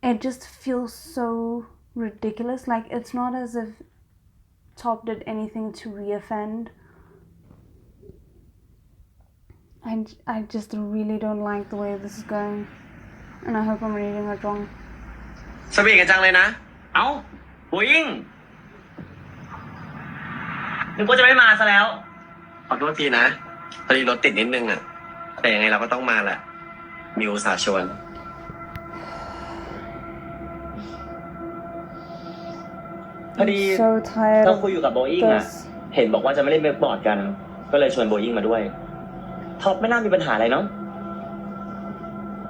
Speaker 1: it just feels so ridiculous. Like, it's not as if Top did anything to re-offend. I just really don't like the way this is going. And I hope I'm reading it wrong.
Speaker 2: สวีทกันจังเลยนะ
Speaker 3: เอ้าหัวยิ่งนึกว่าจะไม่มาซะแล้ว
Speaker 2: ขอโทษทีนะพอดีรถติดนิดนึงอ่ะแต่ยังไงเราก็ต้องมาแหละมิวสาชวน
Speaker 3: พอดี
Speaker 1: So tired
Speaker 3: เรา
Speaker 1: of
Speaker 3: คุยอยู่กับโบอิงอ่ะ
Speaker 1: this.
Speaker 3: เห็นบอกว่าจะไม่เล่นเว็บบอร์ดกัน ก็เลยชวนโบอิงมาด้วยท็อปไม่น่ามีปัญหาอะไรเนาะ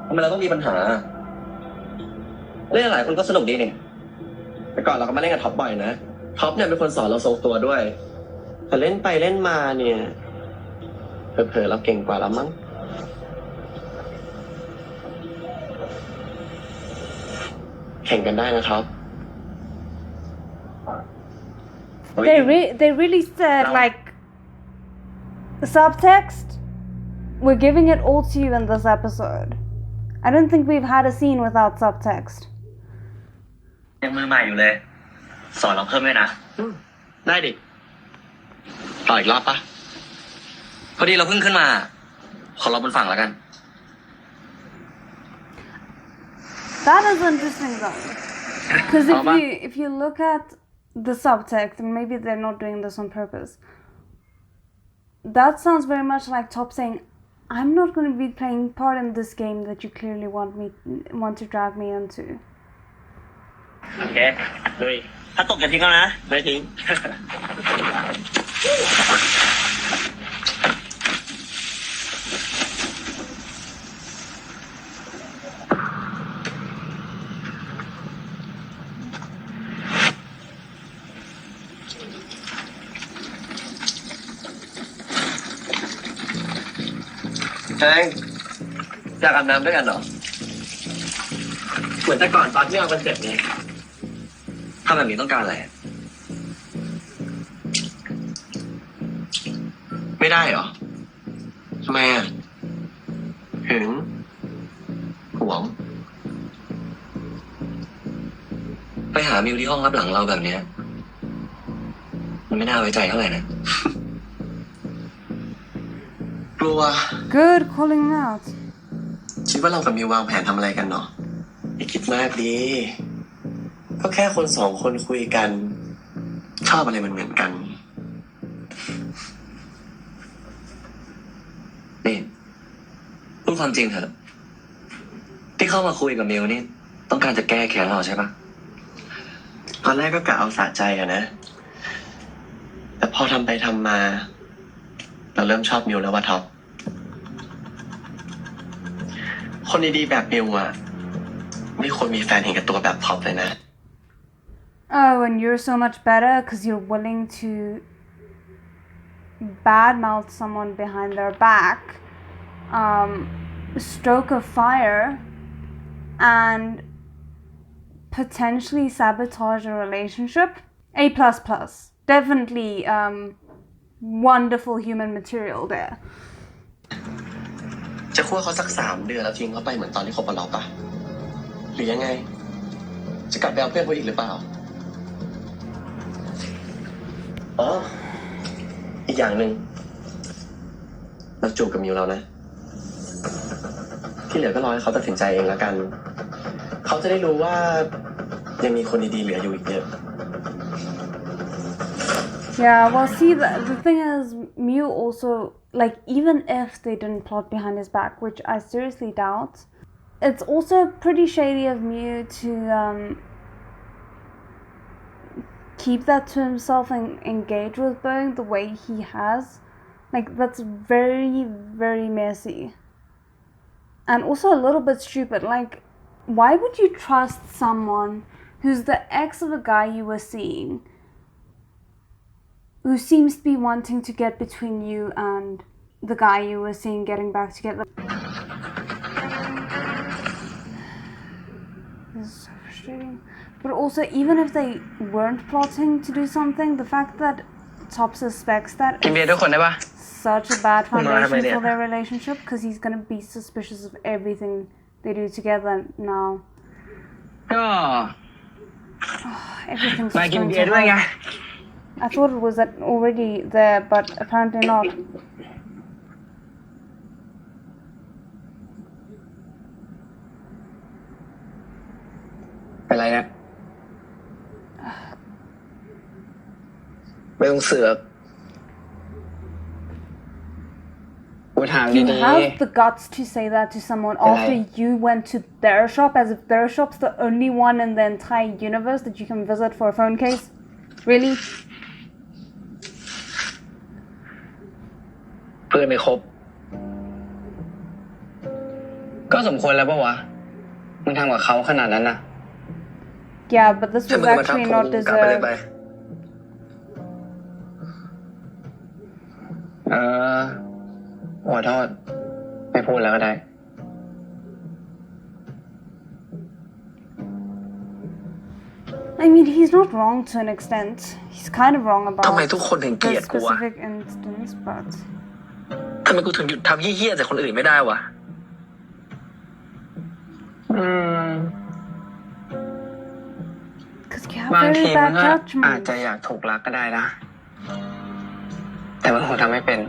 Speaker 3: ทำไมเราต้องมีปัญหาเล่นหลายคนก็สนุกดีนี่แต่ก่อนเราก็มาเล่นกับท็อปบ่อยนะท็อปเนี่ยเป็นคนสอนเราทรงตัวด้วยแต่เล่นไปเล่นมาเนี่ยเผลอๆเราเก่งกว่าแล้วมั้ง
Speaker 2: แข่งกันได้นะครับ
Speaker 1: They really said like subtext. We're giving it all to you in this episode. I don't think we've had a scene without subtext.
Speaker 3: ยังมือใหม่อยู่เลย สอนเราเพิ่มด้วยนะ
Speaker 2: ได้ดิต่ออีกรอบปะ
Speaker 3: พอดีเราเพิ่งขึ้นมา ขอเราบนฝั่งแล้วกัน
Speaker 1: That is interesting though, because if you look at the subtext, and maybe they're not doing this on purpose, that sounds very much like Top saying, "I'm not going to be playing part in this game that you clearly want to drag me into."
Speaker 3: โอเคเลยถ้าตกอย่าทิ้งแล้วนะ ไม่ทิ้ง
Speaker 2: แจงอยากอาบน้ำด้วยกันเหรอ เหมือนแต่ก่อนตอนที่เราคอนเซ็ปต์นี้
Speaker 3: ถ้าแบบนี้ต้องการอะไร
Speaker 2: ไม่ได้เหรอทำไมอ่ะหึงหวง
Speaker 3: ไปหามิวที่ห้องรับหลังเราแบบเนี้ย มันไม่น่าไว้ใจเท่าไหร่นะ
Speaker 2: กลัว
Speaker 1: Good calling out.
Speaker 2: คิดว่าเรากับมิววางแผนทำอะไรกันเนาะอย่าคิดมากดีก็แค่คนสองคนคุยกัน ชอบอะไรเหมือนกัน
Speaker 3: นี่พูดความจริงเถอะ ที่เข้ามาคุยกับมิวนี่ ต้องการจะแก้แค้นเราใช่ปะ
Speaker 2: ตอนแรกก็กะเอาสะใจอะนะ แต่พอทำไปทำมา เราเริ่มชอบมิวแล้วว่าท็อป คนดีๆแบบมิวอะไม่ควรมีแฟนเห็นแก่ตัวแบบท็อปเลยนะ
Speaker 1: Oh, and you're so much better because you're willing to badmouth someone behind their back, stoke a fire, and potentially sabotage a relationship. A++. Definitely wonderful human material there.
Speaker 2: จะคั่วเขาสัก3 เดือนแล้วทิ้งเขาไปเหมือนตอนที่คบกับเราปะหรือยังไง จะกลับไปเอาเพื่อนเขาอีกหรือเปล่า อ๋อ อีกอย่างหนึ่งเราจูบกับมิวแล้วนะ ที่เหลือก็รอให้เขาตัดสินใจเองแล้วกัน เขาจะได้รู้ว่ายังมีคนดีๆเหลืออยู่อีกเยอะ
Speaker 1: Yeah, well, see, the thing is, Mew also, like, even if they didn't plot behind his back, which I seriously doubt, it's also pretty shady of Mew to keep that to himself and engage with Boeing the way he has. Like, that's very, very messy. And also a little bit stupid. Like, why would you trust someone who's the ex of a guy you were seeing, who seems to be wanting to get between you and the guy you were seeing getting back together? This is so frustrating. But also, even if they weren't plotting to do something, the fact that Top suspects that
Speaker 6: กินเบียร์ด้วยคนได้ปะ
Speaker 1: such a bad foundation for their relationship, because he's gonna be suspicious of everything they do together now.
Speaker 6: ก็
Speaker 1: Everything's
Speaker 6: มา
Speaker 1: just
Speaker 6: กิน
Speaker 1: going
Speaker 6: เบีย
Speaker 1: to
Speaker 6: ร์ด้วยไง
Speaker 1: hell. I thought it was already there, but apparently not.
Speaker 6: เป็นไรเนี่ยไม่ต้องเสือกกูถาม
Speaker 1: You
Speaker 6: ดี
Speaker 1: have the guts to say that to someone after you went to their shop, as if their shop's the only one in the entire universe that you can visit for a phone case? Really?
Speaker 6: ๆเพื่อนไม่ครบ ก็สมควรแล้วปะวะ มึงทำกับเขาขนาดนั้นนะ
Speaker 1: Yeah, but this
Speaker 5: ถ้า
Speaker 1: was
Speaker 5: มึงมาทับ
Speaker 1: actually
Speaker 5: ผม
Speaker 1: not
Speaker 5: กลับไปเลยไป
Speaker 1: deserved.
Speaker 6: ขอโทษ ไม่พูดแล้วก็ได้
Speaker 1: I mean, he's not wrong to an extent. He's kind of wrong about
Speaker 5: ทำไมทุกคนถึงเกลีย
Speaker 1: the
Speaker 5: ดกูวะ
Speaker 1: specific instance, but
Speaker 5: ทำไมกูถึงหยุดทำเหี้ยๆแต่คนอื่นไม่ได้วะ
Speaker 1: because you have
Speaker 6: บาง
Speaker 1: very
Speaker 6: ทีมัน
Speaker 1: bad
Speaker 6: ก็อาจ
Speaker 1: judgment.
Speaker 6: จะอยากถูกรักก็ได้นะ แต่มันคงทำไม่เป็น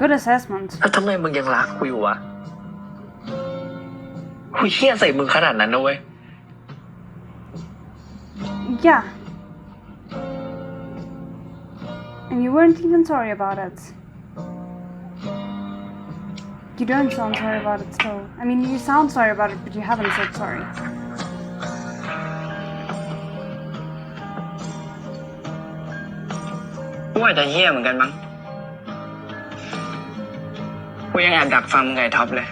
Speaker 1: Good assessment.
Speaker 5: แล้วทำไมมึงยังรักกูอยู่วะกูเหี้ยใส่มึงขนาดนั้นนะเว้ย
Speaker 1: Yeah. And you weren't even sorry about it. You don't sound sorry about it still. I mean, you sound sorry about it, but you haven't said sorry.
Speaker 6: กูอาจจะเหี้ยเหมือนกันมั้ง กูยังแอบดักฟังมึงไงท็อปเลย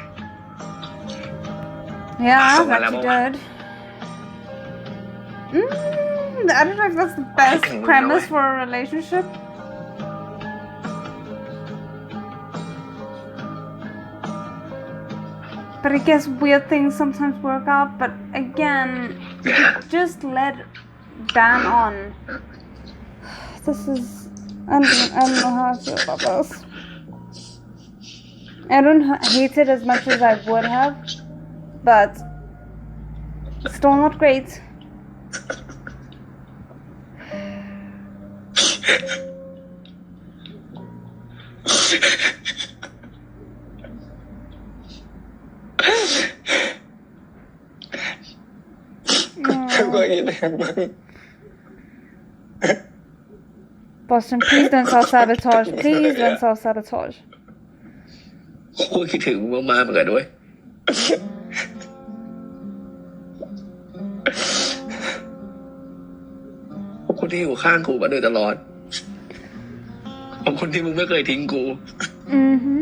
Speaker 1: Yeah,
Speaker 6: Someone
Speaker 1: that you
Speaker 6: level
Speaker 1: did. I don't know if that's the best
Speaker 5: can move
Speaker 1: premise
Speaker 5: away.
Speaker 1: for a relationship. But I guess weird things sometimes work out. But again, just let Dan on. This is... I don't know how I feel about this. I don't hate it as much as I would have. But still not great. Boston, please don't self-sabotage. Please don't self-sabotage.
Speaker 5: กูคิดถึงมึงมากๆเหมือนกันด้วยขอบคุณที่อยู่ข้างกูมาโดยตลอดขอบคุณที่มึงไม่เคยทิ้งกู
Speaker 1: Mm-hmm.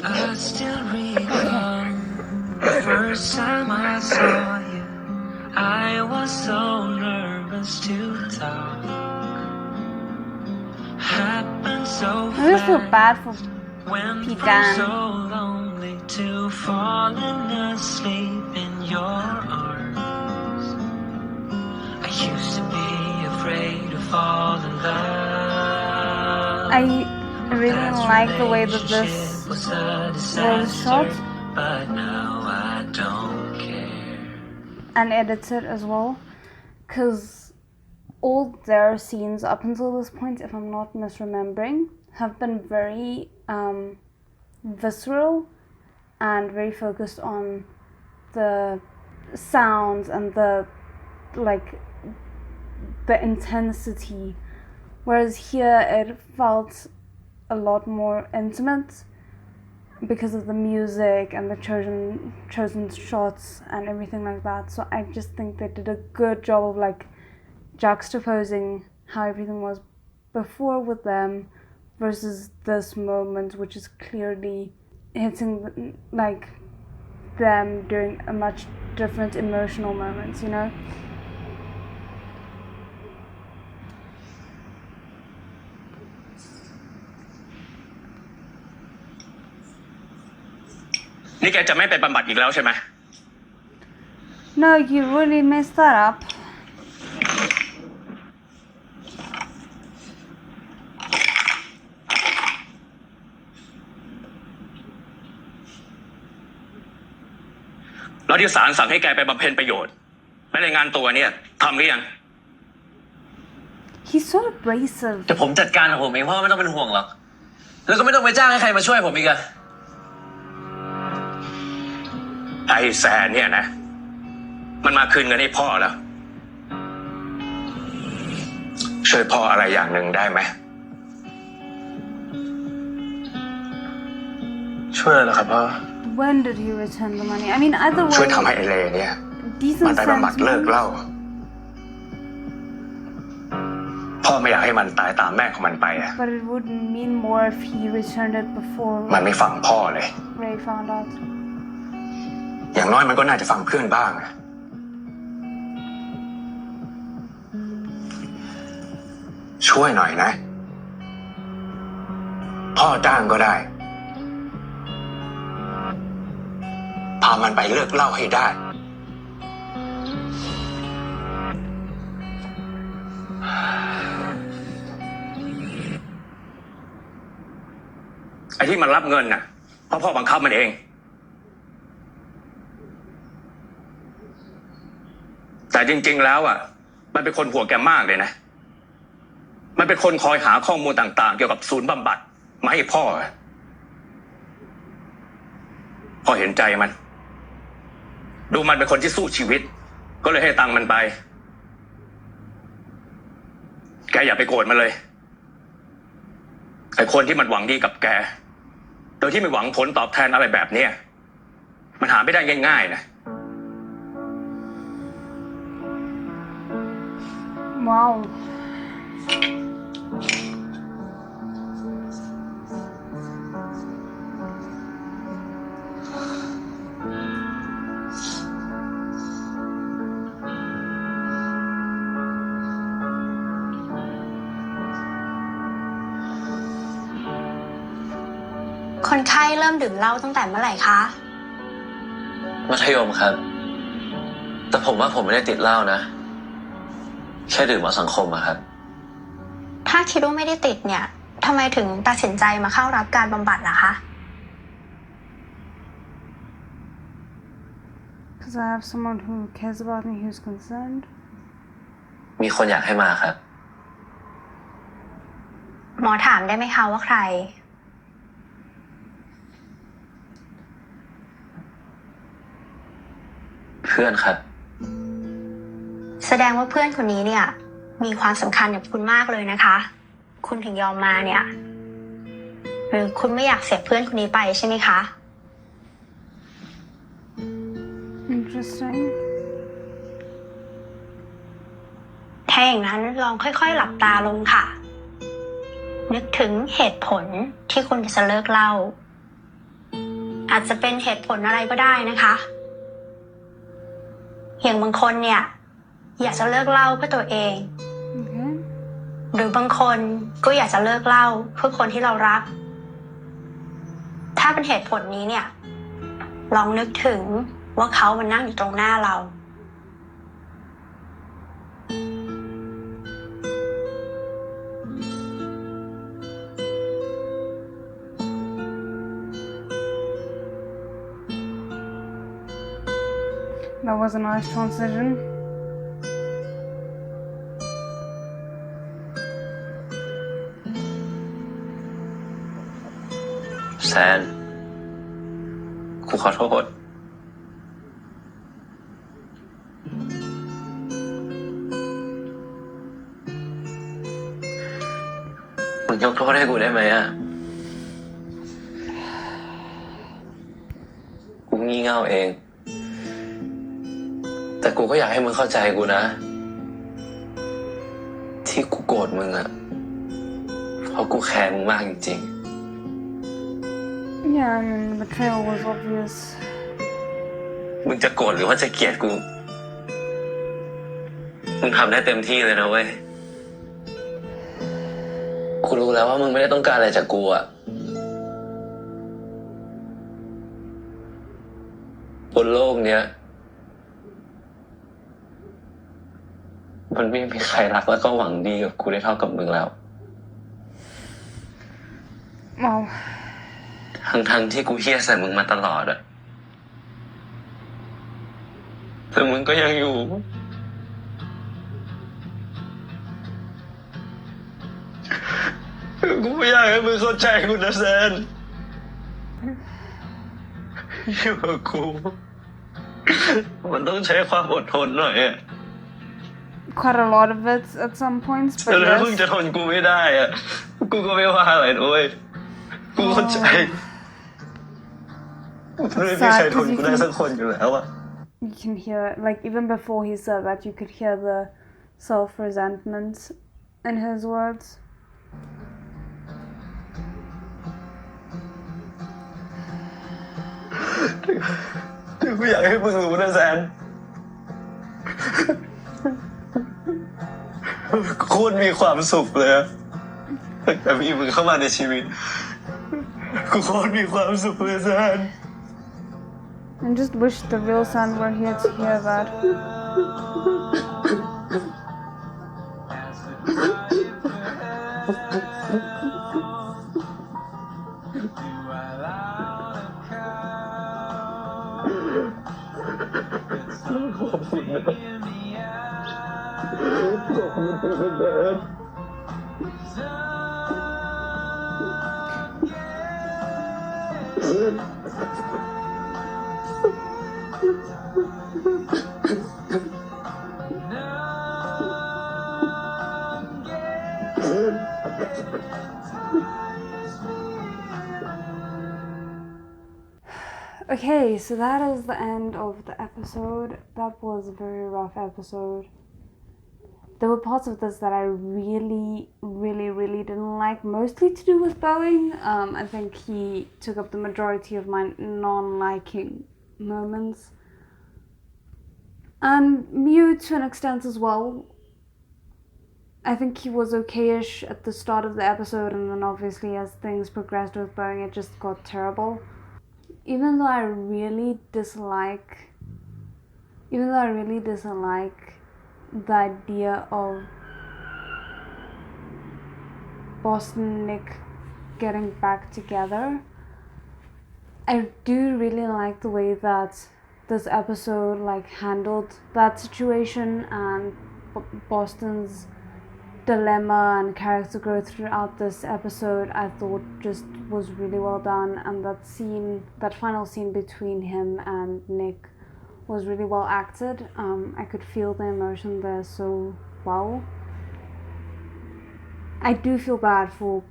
Speaker 10: I still recall the first time I saw you. I was so nervous to talk. Happened so
Speaker 1: I just feel
Speaker 10: fast.
Speaker 1: bad for
Speaker 10: Went
Speaker 1: Pete
Speaker 10: from
Speaker 1: Dan.
Speaker 10: so lonely to falling asleep in your arms. I used to be afraid to fall in love.
Speaker 1: I really like the way that this was shot
Speaker 10: But now I don't care.
Speaker 1: and edited as well, because all their scenes up until this point, if I'm not misremembering, have been very visceral and very focused on the sounds and the intensity, whereas here it felt a lot more intimate because of the music and the chosen shots and everything like that. So I just think they did a good job of like juxtaposing how everything was before with them versus this moment, which is clearly hitting like them during a much different emotional moments, you know?
Speaker 8: นี่แกจะไม่ไปบำบัดอีกแล้วใช่ไหม
Speaker 1: No, you really messed that up.
Speaker 8: แล้วที่ศาลสั่งให้แกไปบำเพ็ญประโยชน์และในงานตัวเนี่ยทำหรือยัง
Speaker 1: He's so abrasive.
Speaker 3: แต่ผมจัดการของผมเองพ่อไม่ต้องเป็นห่วงหรอกแล้วก็ไม่ต้องไปจ้างให้ใครมาช่วยผมอีกอะ
Speaker 8: ไอ้แซนเนี่ยนะ มันมาคืนเงินให้พ่อแล้ว ช่วยพ่ออะไรอย่างหนึ่งได้ไหม
Speaker 3: ช่วยอะไรครับพ่อ
Speaker 1: When did he return the money? I mean, either
Speaker 8: ช่วย
Speaker 1: way,
Speaker 8: ทำให้ไอเลเนี่ย
Speaker 1: decent
Speaker 8: มันไปบำบัดเลิก
Speaker 1: sentiments.
Speaker 8: เหล้าพ่อไม่อยากให้มันตายตามแม่ของมันไปอะ
Speaker 1: But it would mean more if he returned it before
Speaker 8: มันไม่ฟังพ่อเลย
Speaker 1: Ray found out.
Speaker 8: อย่างน้อยมันก็น่าจะฟังเพื่อนบ้างอะ
Speaker 2: ช
Speaker 5: ช่วยหน่อยนะ พ่อจ้างก็ได้ พามันไปเลิกเหล้าให้ได้
Speaker 8: ไอ้ที่มันรับเงินน่ะเพราะพ่อบังคับมันเองแต่จริงๆแล้วอ่ะมันเป็นคนหัวแกมากเลยนะมันเป็นคนคอยหาข้อมูลต่างๆเกี่ยวกับศูนย์บำบัดมาให้พ่อเห็นใจมันดูมันเป็นคนที่สู้ชีวิตก็เลยให้ตังค์มันไปแกอย่าไปโกรธมันเลยไอ้คนที่มันหวังดีกับแกโดยที่ไม่หวังผลตอบแทนอะไรแบบนี้มันหาไม่ได้ง่ายๆนะ
Speaker 1: ว้าว
Speaker 9: คนไข้เริ่มดื่มเหล้าตั้งแต่เมื่อไหร่คะ
Speaker 3: มัธยมครับ แต่ผมว่าผมไม่ได้ติดเหล้านะแค่ดื่มเอาสังคมอะครับ
Speaker 9: ถ้าคิดว่าไม่ได้ติดเนี่ยทำไมถึงตัดสินใจมาเข้ารับการบำบัดล่ะคะ
Speaker 1: because I have someone who cares about me who's concerned
Speaker 3: มีคนอยากให้มาครับ
Speaker 9: หมอถามได้ไหมคะว่าใคร
Speaker 3: เพื่อนครับ
Speaker 9: แสดงว่าเพื่อนคนนี้เนี่ยมีความสำคัญกับคุณมากเลยนะคะ คุณถึงยอมมาเนี่ยหรือคุณไม่อยากเสียเพื่อนคนนี้ไปใช่ไหมคะ
Speaker 1: interesting
Speaker 9: ถ้าอย่างนั้นลองค่อยๆหลับตาลงค่ะ นึกถึงเหตุผลที่คุณจะเลิกเหล้าอาจจะเป็นเหตุผลอะไรก็ได้นะคะอย่างบางคนเนี่ยอยากจะเลิกเหล้าเพื่อตัวเอง
Speaker 1: okay
Speaker 9: หรือบางคนก็อยากจะเลิกเหล้าเพื่อคนที่เรารักถ้าเป็นเหตุผลนี้เนี่ยลองนึกถึงว่าเขามันนั่งอยู่ตรงหน้าเรา
Speaker 1: that was a nice transition
Speaker 3: แซนกูขอโทษมึงยกโทษให้กูได้ไหมอ่ะกูงี่เง่าเองแต่กูก็อยากให้มึงเข้าใจกูนะที่กูโกรธมึงอะเพราะกูแค้นมึงมากจริง
Speaker 1: yeah I mean the betrayal was obvious
Speaker 3: ๆมึงจะโกรธหรือว่าจะเกลียดกูมึงทำได้เต็มที่เลยนะเว้ยกูรู้แล้วว่ามึงไม่ได้ต้องการอะไรจากกูอะบนโลกเนี้ยมันไม่มีใครรักแล้วก็หวังดีกับกูได้เท่ากับมึงแล้ว
Speaker 1: wow
Speaker 3: ทั้งที่กูเฮี้ยใส่มึงมาตลอดอะแต่มึงก็ยังอยู่กูไม่อยากให้มึงเข้าใจกูนะแซนอยู่กับกูมันต้องใช้ความอดทนหน่อยอะ
Speaker 1: quite a lot of it at some points
Speaker 3: แต่
Speaker 1: but
Speaker 3: ถ้ามึง
Speaker 1: yes
Speaker 3: จะทนกูไม่ได้อะกูก็ไม่ว่าอะไรด้วยกูเข้าใจไม่มีใครทนกูได้สักคนอยู่แล้วอะ
Speaker 1: you can hear like even before he said that you could hear the self-resentment in his words
Speaker 3: แต่กูอยากให้มึงรู้นะแซน
Speaker 2: โคตรมีความสุขเลยอะตั้งแต่มีมึงเข้ามาในชีวิตกูโคตรมีความสุขเลยซัน
Speaker 1: I just wish the real San were here to hear that. Okay, so that is the end of the episode. That was a very rough episode. There were parts of this that I really didn't like, mostly to do with Boeing. I think he took up the majority of my non-liking moments. And Mew to an extent as well. I think he was okay-ish at the start of the episode, and then obviously as things progressed with Boeing, it just got terrible. Even though I really dislike the idea of Boston and Nick getting back together, I do really like the way that this episode handled that situation and Boston's dilemma and character growth throughout this episode. I thought just was really well done, and that final scene between him and Nick was really well acted. I could feel the emotion there so well. I do feel bad for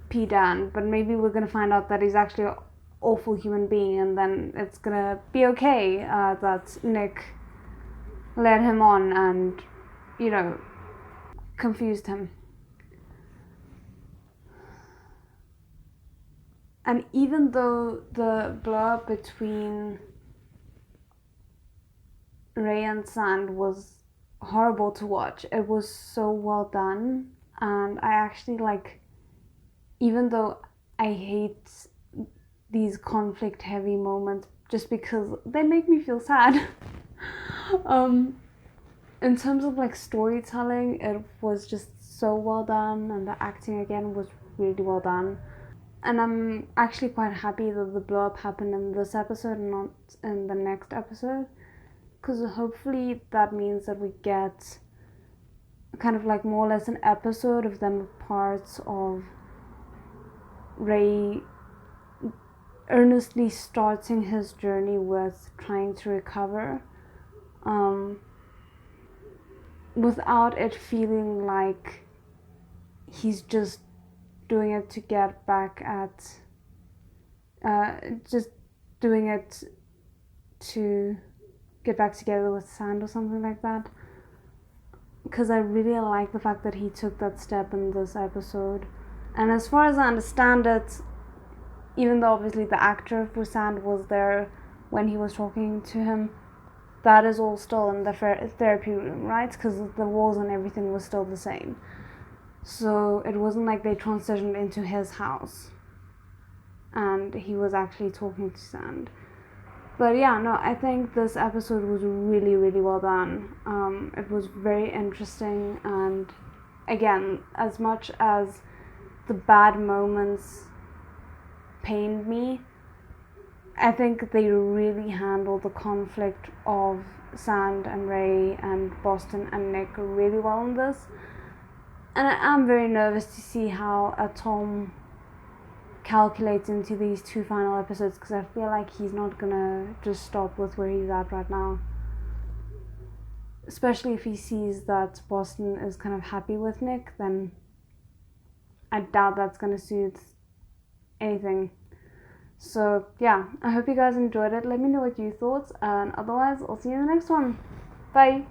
Speaker 1: P. Dan, but maybe we're gonna find out that he's actually an awful human being, and then it's gonna be okay that Nick led him on and, confused him. And even though the blur between Ray and Sand was horrible to watch, it was so well done. And I actually even though I hate these conflict heavy moments just because they make me feel sad, in terms of storytelling, it was just so well done, and the acting again was really well done. And I'm actually quite happy that the blow up happened in this episode and not in the next episode, because hopefully that means that we get kind of more or less an episode of them parts of Ray earnestly starting his journey with trying to recover, without it feeling like he's just doing it to get back at, just doing it to get back together with Sand or something like that. Because I really like the fact that he took that step in this episode. And as far as I understand it, even though obviously the actor for Sand was there when he was talking to him, that is all still in the therapy room, right? Because the walls and everything was still the same. So it wasn't like they transitioned into his house and he was actually talking to Sand. But yeah, no, I think this episode was really well done. It was very interesting, and again, as much as the bad moments pained me, I think they really handled the conflict of Sand and Ray and Boston and Nick really well in this. And I am very nervous to see how Tom calculates into these two final episodes, because I feel like he's not gonna just stop with where he's at right now. Especially if he sees that Boston is kind of happy with Nick, then I doubt that's gonna soothe anything. So yeah, I hope you guys enjoyed it. Let me know what you thought, and otherwise I'll see you in the next one. Bye!